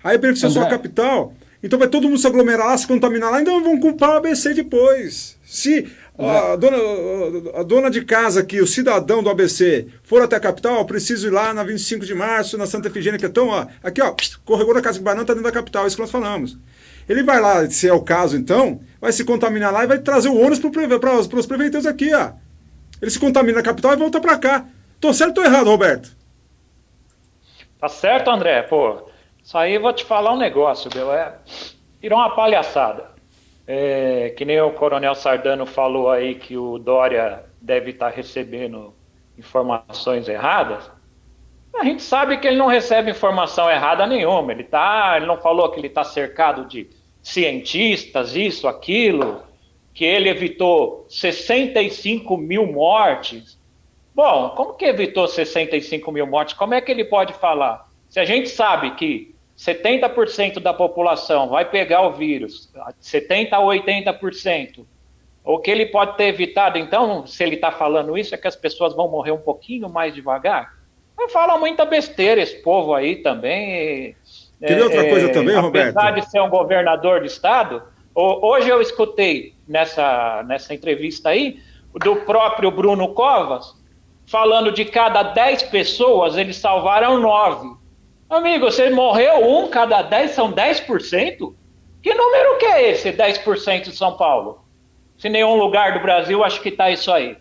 Aí beneficia só a capital. Então vai todo mundo se aglomerar lá, se contaminar lá, então vão culpar o ABC depois. Se a dona de casa aqui, o cidadão do ABC, for até a capital, eu preciso ir lá na 25 de março, na Santa Efigênia, que é tão, aqui, corregou da Casa de Banana, está dentro da capital, é isso que nós falamos. Ele vai lá, se é o caso, então, vai se contaminar lá e vai trazer o ônus para os prefeitos aqui, ó. Ele se contamina na capital e volta para cá. Tô certo ou tô errado, Roberto? Tá certo, André, pô. Isso aí eu vou te falar um negócio, meu. Virou uma palhaçada. Que nem o Coronel Sardano falou aí que o Dória deve estar recebendo informações erradas. A gente sabe que ele não recebe informação errada nenhuma. Ele não falou que ele está cercado de cientistas, isso, aquilo, que ele evitou 65 mil mortes. Bom, como que evitou 65 mil mortes? Como é que ele pode falar? Se a gente sabe que 70% da população vai pegar o vírus, 70% a 80%, o que ele pode ter evitado, então, se ele está falando isso, é que as pessoas vão morrer um pouquinho mais devagar? Fala muita besteira esse povo aí também. Tem outra coisa também, Roberto? Apesar de ser um governador de estado, hoje eu escutei nessa entrevista aí, do próprio Bruno Covas, falando de cada 10 pessoas, eles salvaram 9. Amigo, você morreu cada 10, são 10%? Que número que é esse, 10% de São Paulo? Se nenhum lugar do Brasil, acho que está isso aí.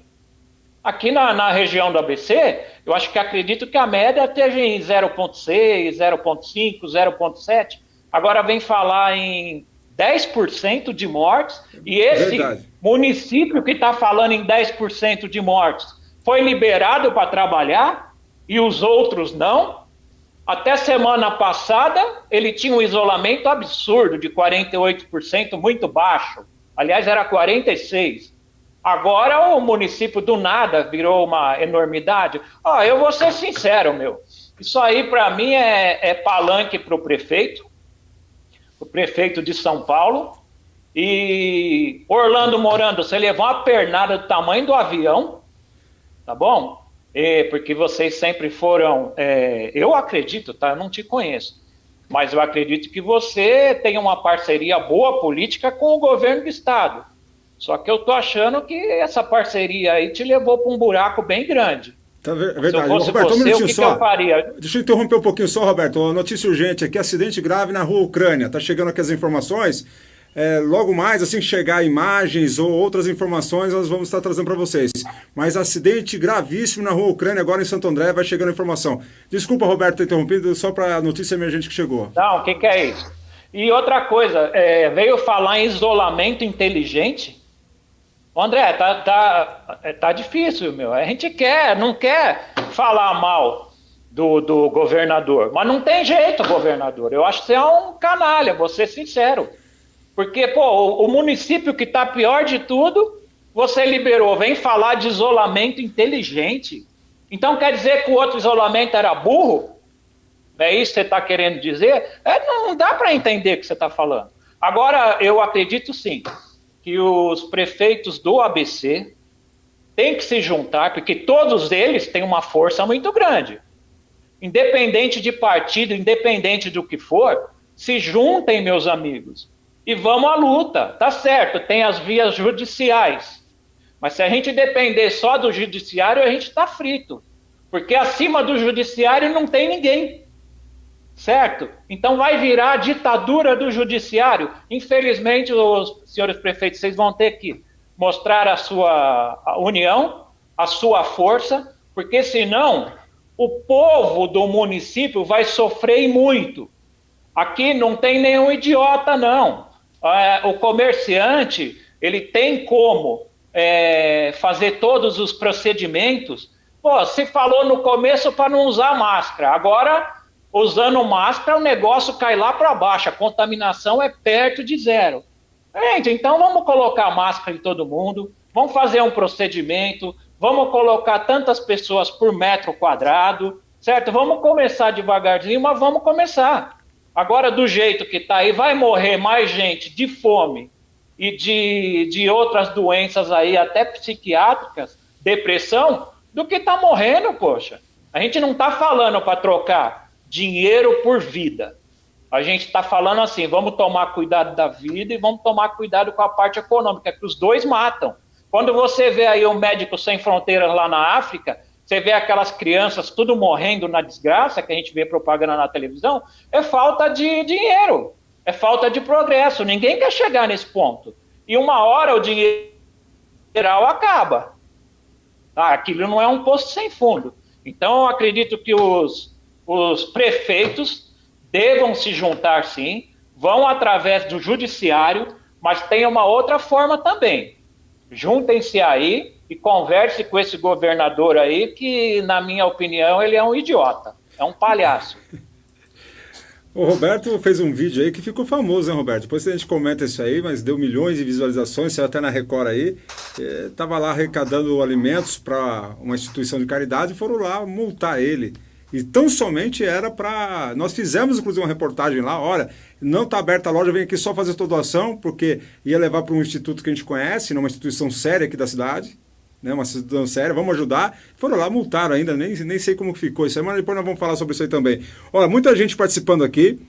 Aqui na região do ABC, eu acredito que a média esteja em 0,6, 0,5, 0,7. Agora vem falar em 10% de mortes, e esse município que está falando em 10% de mortes foi liberado para trabalhar e os outros não. Até semana passada, ele tinha um isolamento absurdo de 48%, muito baixo. Aliás, era 46%. Agora o município do nada virou uma enormidade. Eu vou ser sincero, meu. Isso aí para mim é palanque para o prefeito de São Paulo. E Orlando Morando, você levou uma pernada do tamanho do avião, tá bom? Porque vocês sempre foram, eu acredito, tá? Eu não te conheço, mas eu acredito que você tem uma parceria boa política com o governo do estado. Só que eu tô achando que essa parceria aí te levou para um buraco bem grande. Tá verdade. Se eu fosse Roberto, você, o que eu faria? Deixa eu interromper um pouquinho só, Roberto. Uma notícia urgente aqui, acidente grave na rua Ucrânia. Tá chegando aqui as informações. Logo mais, assim que chegar imagens ou outras informações, nós vamos estar trazendo para vocês. Mas acidente gravíssimo na rua Ucrânia, agora em Santo André, vai chegando a informação. Desculpa, Roberto, ter interrompido, só para a notícia emergente que chegou. Não, o que é isso? E outra coisa, veio falar em isolamento inteligente. André, tá difícil, meu. A gente não quer falar mal do governador, mas não tem jeito, governador. Eu acho que você é um canalha, vou ser sincero. Porque, o município que está pior de tudo, você liberou, vem falar de isolamento inteligente. Então quer dizer que o outro isolamento era burro? É isso que você está querendo dizer? Não dá para entender o que você está falando. Agora, eu acredito sim que os prefeitos do ABC têm que se juntar, porque todos eles têm uma força muito grande. Independente de partido, independente do que for, se juntem, meus amigos, e vamos à luta. Tá certo, tem as vias judiciais, mas se a gente depender só do judiciário, a gente está frito, porque acima do judiciário não tem ninguém. Certo? Então vai virar a ditadura do judiciário. Infelizmente, os senhores prefeitos, vocês vão ter que mostrar a sua união, a sua força, porque senão o povo do município vai sofrer muito. Aqui não tem nenhum idiota, não. O comerciante, ele tem como fazer todos os procedimentos. Pô, se falou no começo para não usar máscara. Agora, usando máscara, o negócio cai lá para baixo. A contaminação é perto de zero. Gente, então vamos colocar máscara em todo mundo, vamos fazer um procedimento, vamos colocar tantas pessoas por metro quadrado, certo? Vamos começar devagarzinho, mas vamos começar. Agora, do jeito que está aí, vai morrer mais gente de fome e de outras doenças aí, até psiquiátricas, depressão, do que está morrendo, poxa. A gente não está falando para trocar dinheiro por vida. A gente está falando assim, vamos tomar cuidado da vida e vamos tomar cuidado com a parte econômica, que os dois matam. Quando você vê aí o Médicos Sem Fronteiras lá na África, você vê aquelas crianças tudo morrendo na desgraça, que a gente vê propaganda na televisão, é falta de dinheiro, é falta de progresso. Ninguém quer chegar nesse ponto. E uma hora o dinheiro acaba. Aquilo não é um poço sem fundo. Então, eu acredito que os prefeitos devam se juntar, sim, vão através do judiciário, mas tem uma outra forma também. Juntem-se aí e converse com esse governador aí, que, na minha opinião, ele é um idiota, é um palhaço. O Roberto fez um vídeo aí que ficou famoso, hein, Roberto? Depois a gente comenta isso aí, mas deu milhões de visualizações, saiu até na Record aí. Estava lá arrecadando alimentos para uma instituição de caridade e foram lá multar ele. E tão somente era para... Nós fizemos, inclusive, uma reportagem lá, olha, não está aberta a loja, vem aqui só fazer sua doação, porque ia levar para um instituto que a gente conhece, uma instituição séria aqui da cidade, né, uma instituição séria, vamos ajudar. Foram lá, multaram ainda, nem sei como ficou isso aí, mas depois nós vamos falar sobre isso aí também. Olha, muita gente participando aqui.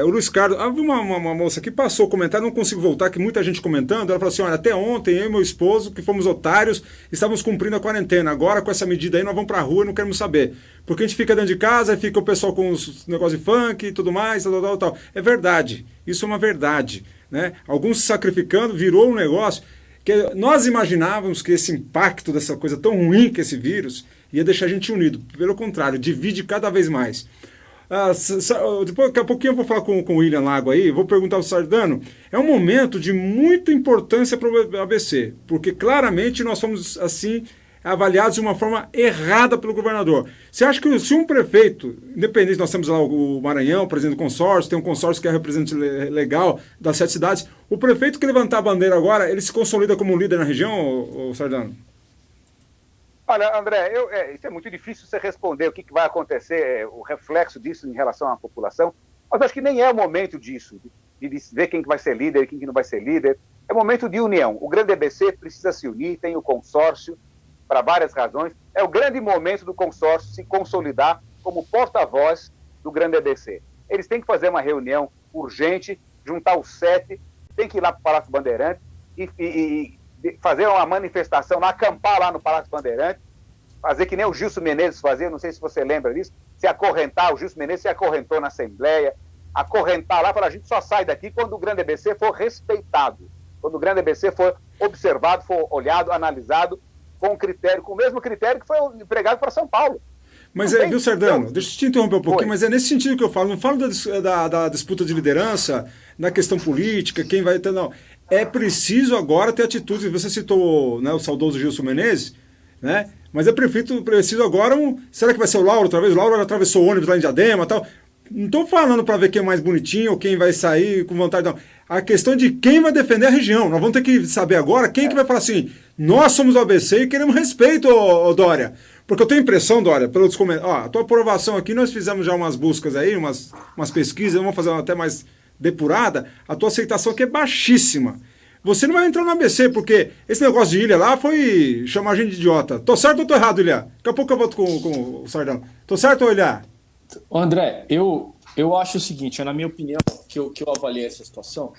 O Luiz Carlos, uma moça que passou o comentário, não consigo voltar, que muita gente comentando, ela falou assim, olha, até ontem eu e meu esposo, que fomos otários, estávamos cumprindo a quarentena, agora com essa medida aí nós vamos pra rua e não queremos saber, porque a gente fica dentro de casa, e fica o pessoal com os negócios de funk e tudo mais, tal. É verdade, isso é uma verdade, né? Alguns se sacrificando, virou um negócio que nós imaginávamos que esse impacto dessa coisa tão ruim que esse vírus ia deixar a gente unido, pelo contrário, divide cada vez mais. Depois, daqui a pouquinho eu vou falar com o William Lago aí, vou perguntar ao Sardano. É um momento de muita importância para o ABC, porque claramente nós fomos assim avaliados de uma forma errada pelo governador. Você acha que se um prefeito, independente, nós temos lá o Maranhão, o presidente do consórcio, tem um consórcio que é representante legal das 7 cidades, o prefeito que levantar a bandeira agora, ele se consolida como um líder na região, o Sardano? Olha, André, isso é muito difícil você responder o que vai acontecer, o reflexo disso em relação à população, mas acho que nem é o momento disso, de ver quem que vai ser líder e quem que não vai ser líder. É momento de união. O grande ABC precisa se unir, tem o consórcio, para várias razões. É o grande momento do consórcio se consolidar como porta-voz do grande ABC. Eles têm que fazer uma reunião urgente, juntar os 7, tem que ir lá para o Palácio Bandeirantes e fazer uma manifestação, acampar lá no Palácio Bandeirantes, fazer que nem o Gilson Menezes fazia, não sei se você lembra disso, se acorrentar, o Gilson Menezes se acorrentou na Assembleia, acorrentar lá, falar, a gente só sai daqui quando o grande ABC for respeitado, quando o grande ABC for observado, for olhado, analisado, com o mesmo critério que foi empregado para São Paulo. Mas viu, Sardano, deixa eu te interromper um pouquinho, mas é nesse sentido que eu falo, não falo da disputa de liderança, na questão política, quem vai ter, não. É preciso agora ter atitude, você citou, né, o saudoso Gilson Menezes, né, mas é preciso agora será que vai ser o Lauro outra vez? O Lauro atravessou o ônibus lá em Diadema e tal. Não estou falando para ver quem é mais bonitinho ou quem vai sair com vontade, não. A questão de quem vai defender a região. Nós vamos ter que saber agora quem que vai falar assim, nós somos o ABC e queremos respeito, ô Dória. Porque eu tenho a impressão, Dória, pelos comentários, a tua aprovação aqui, nós fizemos já umas buscas aí, umas pesquisas, vamos fazer uma até mais depurada, a tua aceitação aqui é baixíssima. Você não vai entrar no ABC, porque esse negócio de Ilha lá foi chamar a gente de idiota. Tô certo ou tô errado, Ilha? Daqui a pouco eu volto com o Sardão. Tô certo ou Ilha? André, eu acho o seguinte, na minha opinião, que eu avaliei essa situação,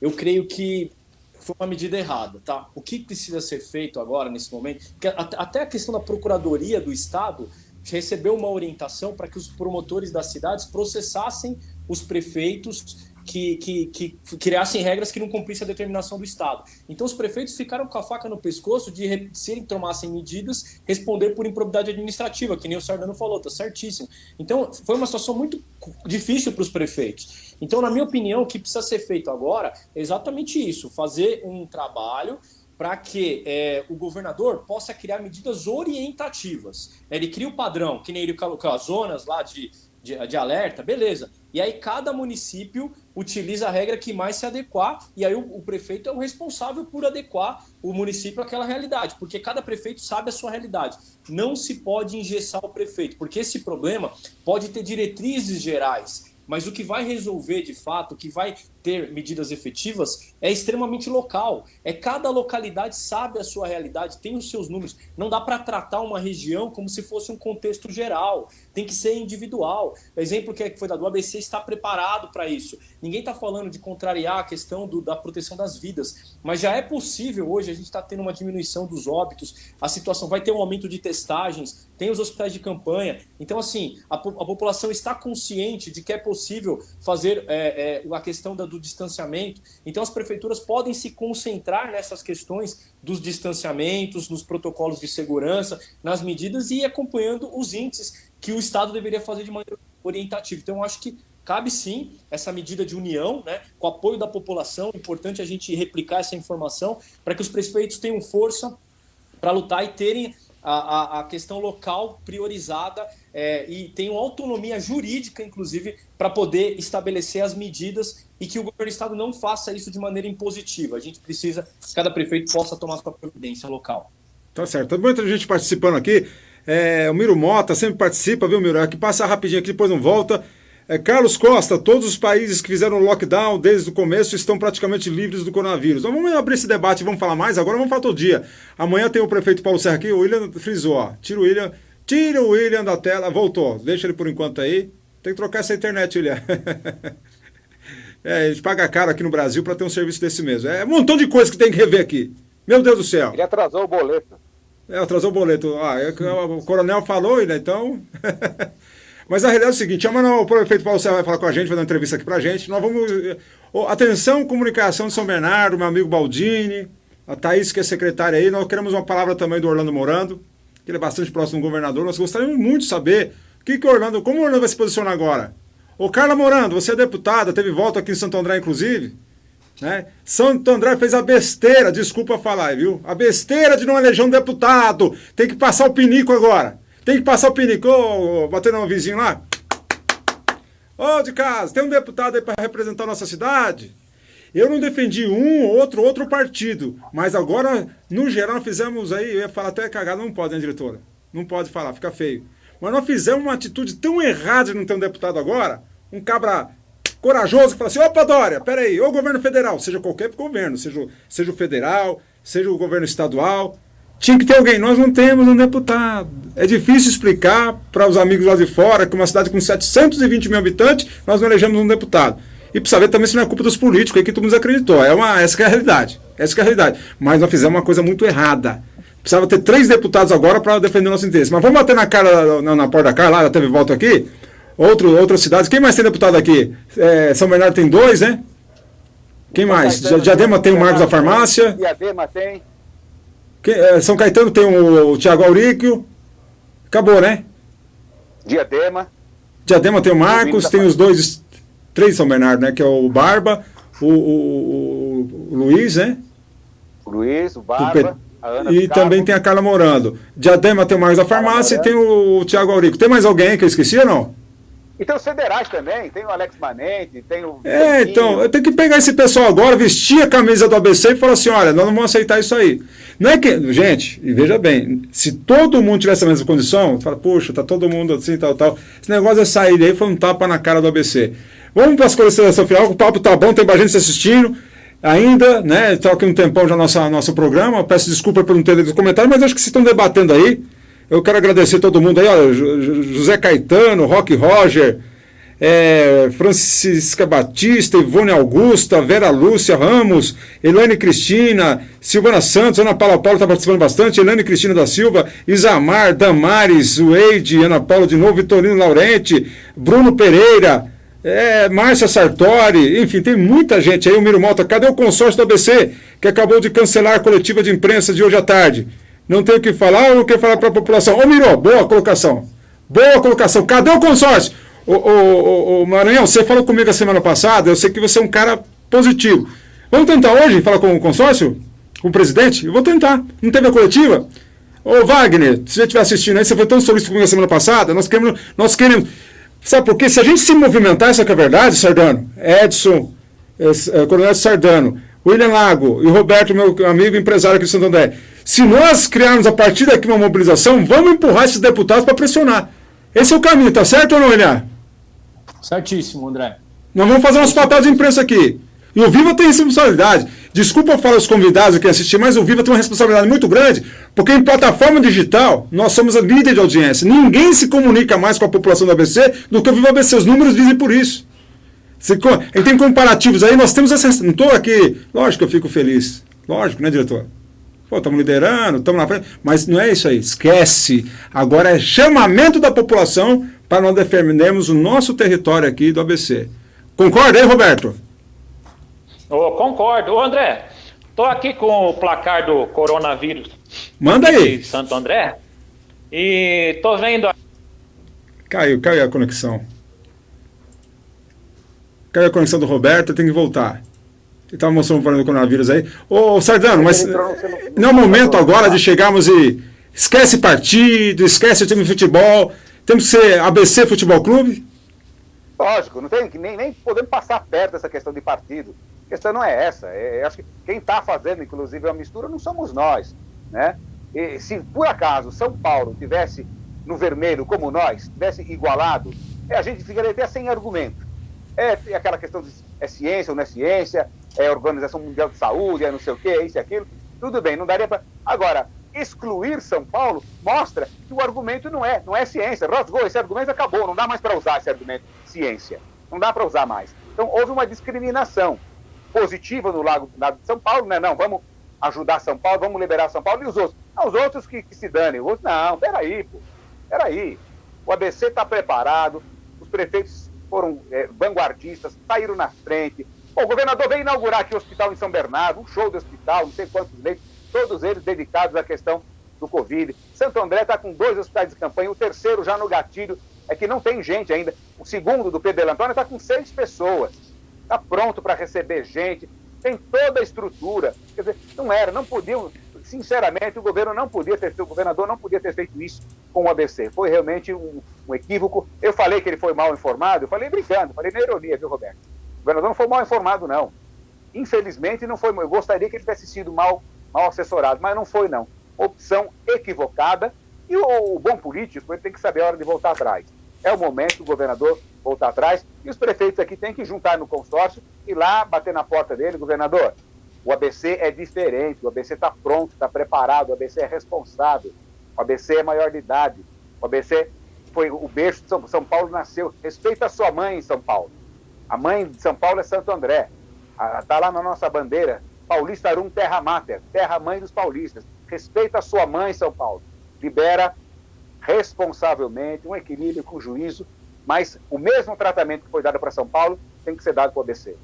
eu creio que foi uma medida errada, tá? O que precisa ser feito agora, nesse momento, que até a questão da Procuradoria do Estado recebeu uma orientação para que os promotores das cidades processassem os prefeitos que criassem regras que não cumprissem a determinação do Estado. Então os prefeitos ficaram com a faca no pescoço de, se tomassem medidas, responder por improbidade administrativa, que nem o Sardano falou, tá certíssimo. Então foi uma situação muito difícil para os prefeitos. Então, na minha opinião, o que precisa ser feito agora é exatamente isso, fazer um trabalho para que o governador possa criar medidas orientativas. Ele cria o padrão, que nem ele colocou as zonas lá de alerta, beleza. E aí cada município utiliza a regra que mais se adequar, e aí o prefeito é o responsável por adequar o município àquela realidade, porque cada prefeito sabe a sua realidade. Não se pode engessar o prefeito, porque esse problema pode ter diretrizes gerais, mas o que vai resolver de fato, o que vai ter medidas efetivas é extremamente local. Cada localidade sabe a sua realidade, tem os seus números. Não dá para tratar uma região como se fosse um contexto geral. Tem que ser individual. O exemplo que foi dado, o ABC está preparado para isso. Ninguém está falando de contrariar a questão da proteção das vidas, mas já é possível hoje, a gente está tendo uma diminuição dos óbitos, a situação vai ter um aumento de testagens, tem os hospitais de campanha. Então, assim, a população está consciente de que é possível fazer a questão do distanciamento. Então, as prefeituras podem se concentrar nessas questões dos distanciamentos, nos protocolos de segurança, nas medidas e ir acompanhando os índices que o Estado deveria fazer de maneira orientativa. Então, eu acho que cabe sim essa medida de união, né, com o apoio da população. É importante a gente replicar essa informação para que os prefeitos tenham força para lutar e terem a questão local priorizada e tenham autonomia jurídica, inclusive, para poder estabelecer as medidas e que o governo do Estado não faça isso de maneira impositiva. A gente precisa que cada prefeito possa tomar sua providência local. Tá certo. Tem muita gente participando aqui. O Miro Mota sempre participa, viu, Miro? Aqui passa rapidinho aqui, depois não volta. Carlos Costa, todos os países que fizeram lockdown desde o começo estão praticamente livres do coronavírus. Então vamos abrir esse debate e vamos falar mais. Agora vamos falar todo dia. Amanhã tem o prefeito Paulo Serra aqui, o William frisou, ó. Tira o William da tela, voltou. Deixa ele por enquanto aí. Tem que trocar essa internet, William. A gente paga caro aqui no Brasil para ter um serviço desse mesmo. É um montão de coisa que tem que rever aqui. Meu Deus do céu. Ele atrasou o boleto. Atrasou o boleto. O coronel falou, né? Então... Mas a realidade é o seguinte, amanhã o prefeito Paulo Serra vai falar com a gente, vai dar uma entrevista aqui pra gente. Nós vamos... Atenção, comunicação de São Bernardo, meu amigo Baldini, a Thaís, que é secretária aí. Nós queremos uma palavra também do Orlando Morando, que ele é bastante próximo do governador. Nós gostaríamos muito de saber como o Orlando vai se posicionar agora. Ô, Carla Morando, você é deputada, teve voto aqui em Santo André, inclusive. Né? Santo André fez a besteira, desculpa falar, viu? A besteira de não eleger um deputado. Tem que passar o pinico agora. Tem que passar o pinico, batendo no vizinho lá. De casa, tem um deputado aí para representar a nossa cidade? Eu não defendi outro partido, mas agora, no geral, fizemos aí, eu ia falar até cagada, não pode, né, diretora? Não pode falar, fica feio. Mas nós fizemos uma atitude tão errada de não ter um deputado agora, um cabra corajoso que fala assim, opa, Dória, peraí, ou governo federal, seja qualquer governo, seja o federal, seja o governo estadual, tinha que ter alguém. Nós não temos um deputado. É difícil explicar para os amigos lá de fora que uma cidade com 720 mil habitantes, nós não elegemos um deputado. E precisa ver também se não é culpa dos políticos, aí que todo mundo acreditou. Essa que é a realidade. Mas nós fizemos uma coisa muito errada. Precisava ter 3 deputados agora para defender o nosso interesse. Mas vamos bater na cara, na porta da cara, lá já teve voto aqui. Outras cidades. Quem mais tem deputado aqui? São Bernardo tem 2, né? Quem mais? Diadema tem o Marcos da Farmácia. Diadema tem. São Caetano tem o Thiago Auríquio. Acabou, né? Diadema tem o Marcos, tem os 3 São Bernardo, né? Que é o Barba, o Luiz, né? O Luiz, o Barba, a Ana e também tem a Carla Morando. Diadema tem o Marcos da Farmácia e tem o Thiago Auríquio. Tem mais alguém que eu esqueci ou não? E tem os federais também, tem o Alex Manente, tem o... Então, eu tenho que pegar esse pessoal agora, vestir a camisa do ABC e falar assim, olha, nós não vamos aceitar isso aí. Não é que, gente, e veja bem, se todo mundo tivesse a mesma condição, fala, puxa, tá todo mundo assim, tal. Esse negócio é sair daí, foi um tapa na cara do ABC. Vamos para as considerações final, o papo tá bom, tem bastante se assistindo ainda, né, tá aqui um tempão já nosso programa, eu peço desculpa por não ter lido os comentários, mas acho que vocês estão debatendo aí. Eu quero agradecer todo mundo aí, ó, José Caetano, Roque Roger, Francisca Batista, Ivone Augusta, Vera Lúcia Ramos, Elaine Cristina, Silvana Santos, Ana Paula está participando bastante, Elaine Cristina da Silva, Isamar, Damares, Weide, Ana Paula de novo, Vitorino Laurenti, Bruno Pereira, Márcia Sartori, enfim, tem muita gente aí, o Miro Mota, cadê o consórcio do ABC, que acabou de cancelar a coletiva de imprensa de hoje à tarde? Não tem o que falar ou não quer falar para a população? Ô, Miro, boa colocação. Cadê o consórcio? Ô, Maranhão, você falou comigo a semana passada, eu sei que você é um cara positivo. Vamos tentar hoje falar com o consórcio? com o presidente? Eu vou tentar. Não teve a coletiva? Ô Wagner, se você estiver assistindo aí, você foi tão solícito comigo na semana passada, nós queremos. Sabe por quê? Se a gente se movimentar, essa que é a verdade, Sardano, Edson, Coronel Sardano, William Lago e o Roberto, meu amigo empresário aqui de Santo André, se nós criarmos a partir daqui uma mobilização, vamos empurrar esses deputados para pressionar. Esse é o caminho, tá certo ou não, William? Certíssimo, André. Nós vamos fazer umas patadas de imprensa aqui. E o Viva tem responsabilidade. Desculpa eu falar aos convidados que assistir, mas o Viva tem uma responsabilidade muito grande, porque em plataforma digital nós somos a líder de audiência. Ninguém se comunica mais com a população do ABC do que o Viva ABC. Os números dizem por isso. A gente tem comparativos aí, nós temos essa. Não estou aqui. Lógico que eu fico feliz. Lógico, né, diretor? Pô, estamos liderando, estamos na frente. Mas não é isso aí. Esquece. Agora é chamamento da população para nós defendermos o nosso território aqui do ABC. Concorda aí, Roberto? Concordo. Ô, André, estou aqui com o placar do coronavírus. Manda aí. De Santo André. E estou vendo... Caiu a conexão. Caiu a conexão do Roberto, tem que voltar. Ele estava mostrando o problema do coronavírus aí. Ô, Sardano, mas não é o momento agora de chegarmos e... Esquece partido, esquece o time de futebol. Temos que ser ABC Futebol Clube? Lógico, não tem, nem podemos passar perto dessa questão de partido. A questão não é essa. Acho que quem está fazendo, inclusive, a mistura não somos nós, né? E se, por acaso, São Paulo tivesse no vermelho como nós, tivesse igualado, a gente ficaria até sem argumento. É aquela questão de ciência ou não é ciência, é Organização Mundial de Saúde, é não sei o quê, é isso e aquilo. Tudo bem, não daria para... Agora, excluir São Paulo mostra que o argumento não é ciência. Rosgou, esse argumento acabou, não dá mais para usar esse argumento ciência. Não dá para usar mais. Então, houve uma discriminação positiva no lado de São Paulo, né? Não, vamos ajudar São Paulo, vamos liberar São Paulo. E os outros? Não, os outros que se danem. Os outros, não, peraí, pô. Peraí. O ABC está preparado, os prefeitos foram vanguardistas, saíram na frente. Pô, o governador veio inaugurar aqui o hospital em São Bernardo, um show de hospital, não sei quantos leitos, todos eles dedicados à questão do Covid. Santo André está com 2 hospitais de campanha, o terceiro já no gatilho, é que não tem gente ainda. O segundo, do Pedro Antônio, está com 6 pessoas. Está pronto para receber gente, tem toda a estrutura. Quer dizer, não podiam, sinceramente, o governador não podia ter feito isso com o ABC. Foi realmente um equívoco. Eu falei que ele foi mal informado, eu falei brincando, falei na ironia, viu, Roberto? O governador não foi mal informado, não. Infelizmente, não foi. Eu gostaria que ele tivesse sido mal assessorado, mas não foi, não. Opção equivocada. E o bom político, ele tem que saber a hora de voltar atrás. É o momento do governador voltar atrás, e os prefeitos aqui têm que juntar no consórcio e lá bater na porta dele, governador, o ABC é diferente, o ABC está pronto, está preparado, o ABC é responsável, o ABC é maior de idade, o ABC foi o berço de São Paulo, nasceu, respeita a sua mãe em São Paulo, a mãe de São Paulo é Santo André, está lá na nossa bandeira, Paulista Arum Terra Mater, terra mãe dos paulistas, respeita a sua mãe em São Paulo, libera responsavelmente, um equilíbrio com juízo, mas o mesmo tratamento que foi dado para São Paulo tem que ser dado para o ABC.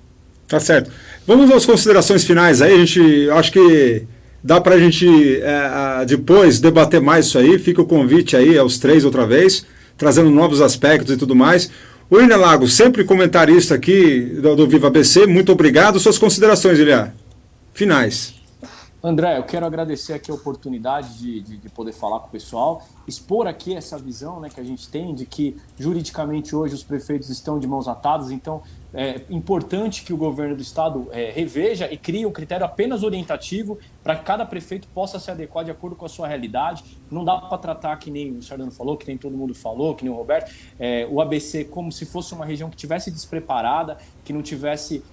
Tá certo. Vamos às considerações finais aí. Acho que dá para a gente depois debater mais isso aí. Fica o convite aí aos 3 outra vez, trazendo novos aspectos e tudo mais. O William Lago, sempre comentarista aqui do Viva ABC, muito obrigado. Suas considerações, William, finais. André, eu quero agradecer aqui a oportunidade de poder falar com o pessoal, expor aqui essa visão, né, que a gente tem de que juridicamente hoje os prefeitos estão de mãos atadas, então é importante que o governo do estado reveja e crie um critério apenas orientativo para que cada prefeito possa se adequar de acordo com a sua realidade. Não dá para tratar, que nem o Sardano falou, que nem todo mundo falou, que nem o Roberto, o ABC como se fosse uma região que tivesse despreparada, que não tivesse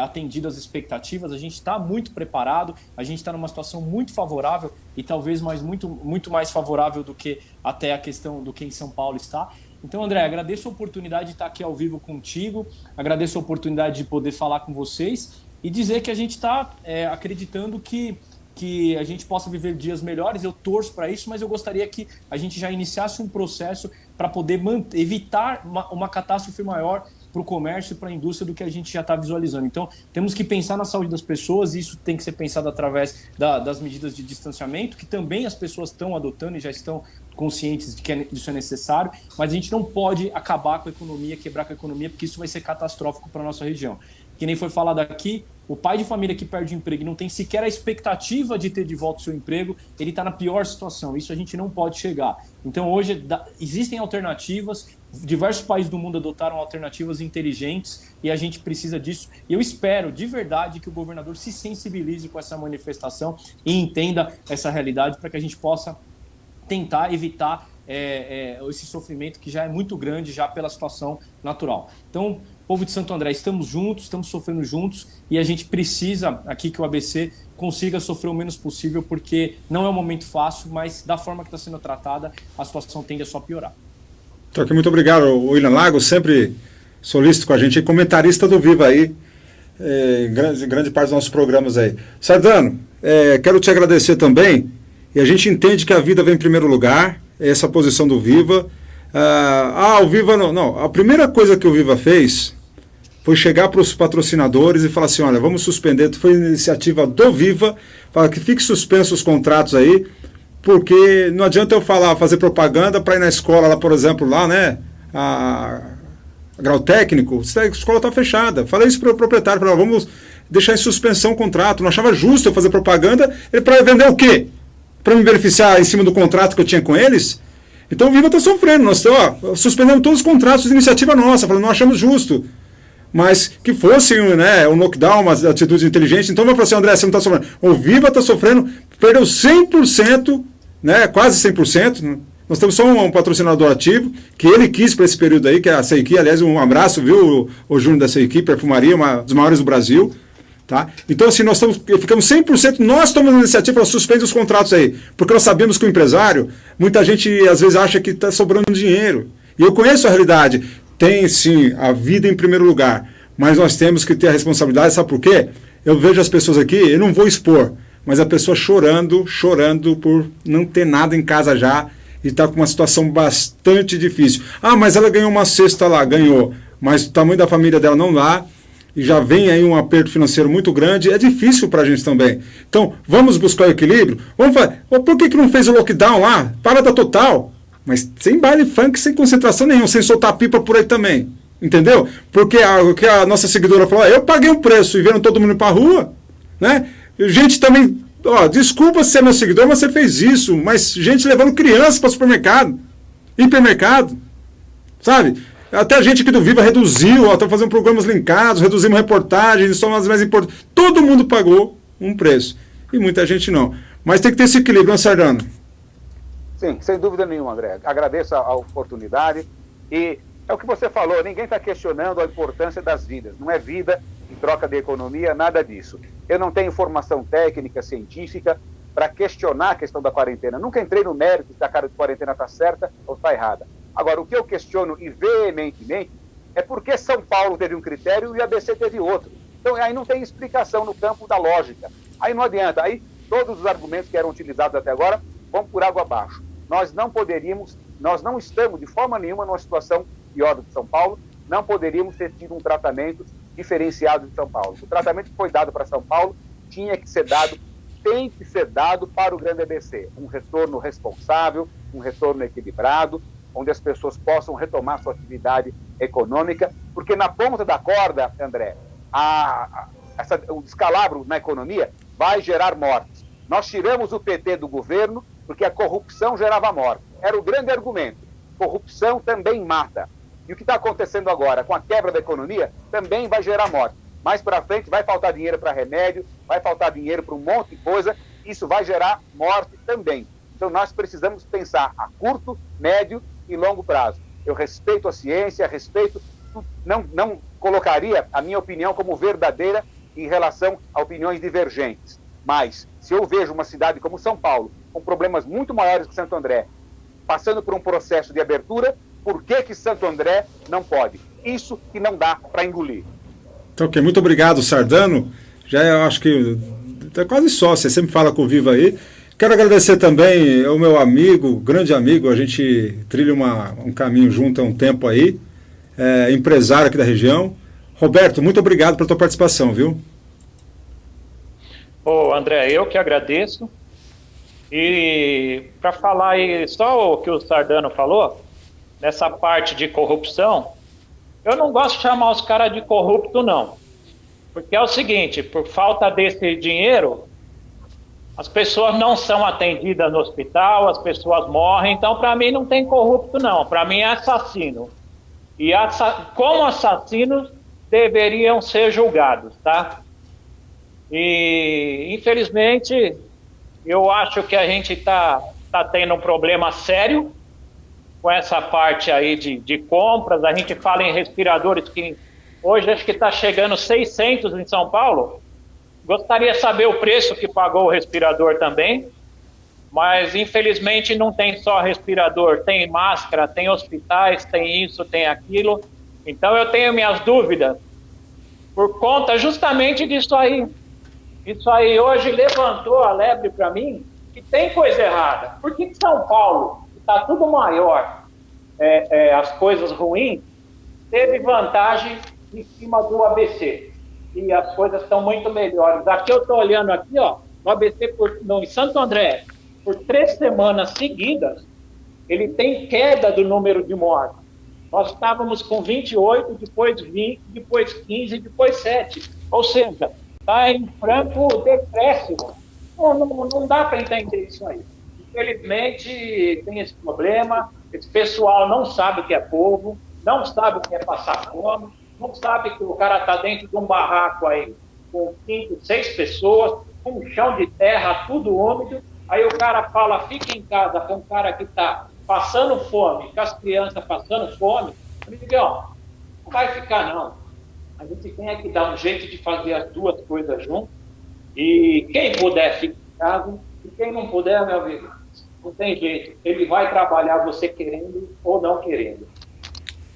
atendido às expectativas. A gente está muito preparado, a gente está numa situação muito favorável e talvez muito mais favorável do que até a questão do que em São Paulo está. Então, André, agradeço a oportunidade de estar aqui ao vivo contigo, agradeço a oportunidade de poder falar com vocês e dizer que a gente está acreditando que a gente possa viver dias melhores. Eu torço para isso, mas eu gostaria que a gente já iniciasse um processo para poder evitar uma catástrofe maior para o comércio e para a indústria do que a gente já está visualizando. Então, temos que pensar na saúde das pessoas, e isso tem que ser pensado através das medidas de distanciamento, que também as pessoas estão adotando e já estão conscientes de que isso é necessário, mas a gente não pode acabar com a economia, quebrar com a economia, porque isso vai ser catastrófico para a nossa região. que nem foi falado aqui, o pai de família que perde o emprego e não tem sequer a expectativa de ter de volta o seu emprego, ele está na pior situação. Isso a gente não pode chegar. Então hoje existem alternativas, diversos países do mundo adotaram alternativas inteligentes e a gente precisa disso. E eu espero de verdade que o governador se sensibilize com essa manifestação e entenda essa realidade para que a gente possa tentar evitar esse sofrimento que já é muito grande já pela situação natural. Então, povo de Santo André, estamos juntos, estamos sofrendo juntos e a gente precisa aqui que o ABC consiga sofrer o menos possível, porque não é um momento fácil, mas da forma que está sendo tratada, a situação tende a só piorar. Então, aqui, muito obrigado, William Lago, sempre solícito com a gente, comentarista do Viva aí, grande parte dos nossos programas aí. Sardano, quero te agradecer também, e a gente entende que a vida vem em primeiro lugar, essa posição do Viva. O Viva não. A primeira coisa que o Viva fez foi chegar para os patrocinadores e falar assim, olha, vamos suspender, foi iniciativa do Viva, para que fique suspenso os contratos aí, porque não adianta eu fazer propaganda para ir na escola, lá, por exemplo, lá, né, a grau técnico, a escola está fechada. Falei isso para o proprietário, falei, vamos deixar em suspensão o contrato. Não achava justo eu fazer propaganda para vender o quê? Para me beneficiar em cima do contrato que eu tinha com eles? Então o Viva está sofrendo. Nós suspendemos todos os contratos de iniciativa nossa, falando, não achamos justo. Mas que fosse, né, um knockdown, uma atitude inteligente. Então eu falei assim, André, você não está sofrendo. O Viva está sofrendo, perdeu 100%, né, quase 100%. Nós temos só um patrocinador ativo, que ele quis para esse período aí, que é a Seiki. Aliás, um abraço, viu, o Júnior da Seiki, perfumaria, uma dos maiores do Brasil. Tá? Então, assim, ficamos 100%, nós tomamos a iniciativa para suspender os contratos aí, porque nós sabemos que o empresário, muita gente às vezes acha que está sobrando dinheiro. E eu conheço a realidade. Tem, sim, a vida em primeiro lugar, mas nós temos que ter a responsabilidade, sabe por quê? Eu vejo as pessoas aqui, eu não vou expor, mas a pessoa chorando por não ter nada em casa já e está com uma situação bastante difícil. Mas ela ganhou uma cesta lá, ganhou, mas o tamanho da família dela não dá, e já vem aí um aperto financeiro muito grande, é difícil para a gente também. Então, vamos buscar o equilíbrio? Vamos fazer. Por que não fez o lockdown lá? Parada total. Mas sem baile funk, sem concentração nenhuma, sem soltar pipa por aí também. Entendeu? Porque o que a nossa seguidora falou, eu paguei um preço e vendo todo mundo para a rua, né? Gente também, desculpa se você é meu seguidor, mas você fez isso. Mas gente levando crianças para supermercado, hipermercado, sabe? Até a gente aqui do Viva reduziu, está fazendo programas linkados, reduzimos reportagens, são as mais importantes. Todo mundo pagou um preço. E muita gente não. Mas tem que ter esse equilíbrio, não, Sardano? Sim, sem dúvida nenhuma, André. Agradeço a oportunidade. E é o que você falou, ninguém está questionando a importância das vidas. Não é vida em troca de economia, nada disso. Eu não tenho formação técnica, científica, para questionar a questão da quarentena. Nunca entrei no mérito se a quarentena está certa ou está errada. Agora, o que eu questiono e veementemente é por que São Paulo teve um critério e a ABC teve outro. Então, aí não tem explicação no campo da lógica. Aí não adianta. Aí todos os argumentos que eram utilizados até agora vão por água abaixo. Nós não estamos de forma nenhuma numa situação pior do que São Paulo, não poderíamos ter tido um tratamento diferenciado de São Paulo. O tratamento que foi dado para São Paulo tem que ser dado para o grande ABC. Um retorno responsável, um retorno equilibrado, onde as pessoas possam retomar sua atividade econômica, porque na ponta da corda, André, o descalabro na economia vai gerar mortes. Nós tiramos o PT do governo porque a corrupção gerava morte. Era o grande argumento. Corrupção também mata. E o que está acontecendo agora com a quebra da economia também vai gerar morte. Mais para frente vai faltar dinheiro para remédio, vai faltar dinheiro para um monte de coisa, isso vai gerar morte também. Então nós precisamos pensar a curto, médio e longo prazo. Eu respeito a ciência, não colocaria a minha opinião como verdadeira em relação a opiniões divergentes. Mas, se eu vejo uma cidade como São Paulo, com problemas muito maiores que Santo André, passando por um processo de abertura, por que Santo André não pode? Isso que não dá para engolir. Então, ok, muito obrigado, Sardano. Já eu acho que é quase só, você sempre fala com o Viva aí. Quero agradecer também ao meu amigo, grande amigo, a gente trilha um caminho junto há um tempo aí, empresário aqui da região. Roberto, muito obrigado pela tua participação, viu? André, eu que agradeço. E para falar aí só o que o Sardano falou, nessa parte de corrupção, eu não gosto de chamar os caras de corrupto, não. Porque é o seguinte, por falta desse dinheiro, as pessoas não são atendidas no hospital, as pessoas morrem. Então, para mim, não tem corrupto, não. Para mim, é assassino. E como assassinos, deveriam ser julgados, tá? E, infelizmente, eu acho que a gente tá tendo um problema sério com essa parte aí de compras. A gente fala em respiradores que hoje acho que está chegando 600 em São Paulo. Gostaria de saber o preço que pagou o respirador também, mas infelizmente não tem só respirador, tem máscara, tem hospitais, tem isso, tem aquilo. Então eu tenho minhas dúvidas por conta justamente disso aí. Isso aí hoje levantou a lebre para mim que tem coisa errada. Por que São Paulo, que está tudo maior, as coisas ruins, teve vantagem em cima do ABC? E as coisas estão muito melhores. Aqui eu estou olhando aqui, ó, no ABC, em Santo André, por 3 semanas seguidas, ele tem queda do número de mortes. Nós estávamos com 28, depois 20, depois 15, depois 7. Ou seja, está em franco decréscimo. Não dá para entender isso aí. Infelizmente, tem esse problema. Esse pessoal não sabe o que é povo, não sabe o que é passar fome, não sabe que o cara está dentro de um barraco aí com 5, 6 pessoas, com um chão de terra, tudo úmido. Aí o cara fala, fica em casa com um cara que está passando fome, com as crianças passando fome. Eu digo, ó, não vai ficar não. A gente tem que dar um jeito de fazer as duas coisas juntas. E quem puder fica em casa, e quem não puder, meu amigo, não tem jeito. Ele vai trabalhar você querendo ou não querendo.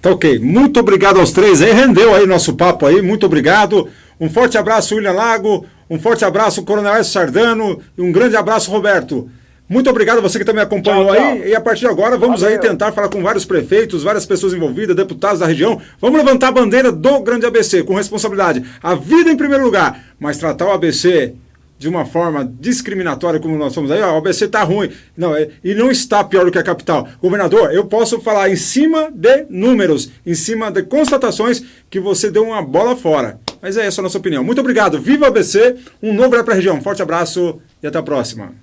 Tá ok. Muito obrigado aos três aí. Rendeu aí nosso papo aí. Muito obrigado. Um forte abraço, William Lago. Um forte abraço, Coronel Écio Sardano. E um grande abraço, Roberto. Muito obrigado a você que também acompanhou aí. E a partir de agora vamos aí tentar falar com vários prefeitos, várias pessoas envolvidas, deputados da região. Vamos levantar a bandeira do Grande ABC com responsabilidade. A vida em primeiro lugar, mas tratar o ABC de uma forma discriminatória como nós somos aí, ó, o ABC está ruim. Não, e não está pior do que a capital. Governador, eu posso falar em cima de números, em cima de constatações que você deu uma bola fora. Mas é essa a nossa opinião. Muito obrigado. Viva o ABC, um novo olhar para a região. Forte abraço e até a próxima.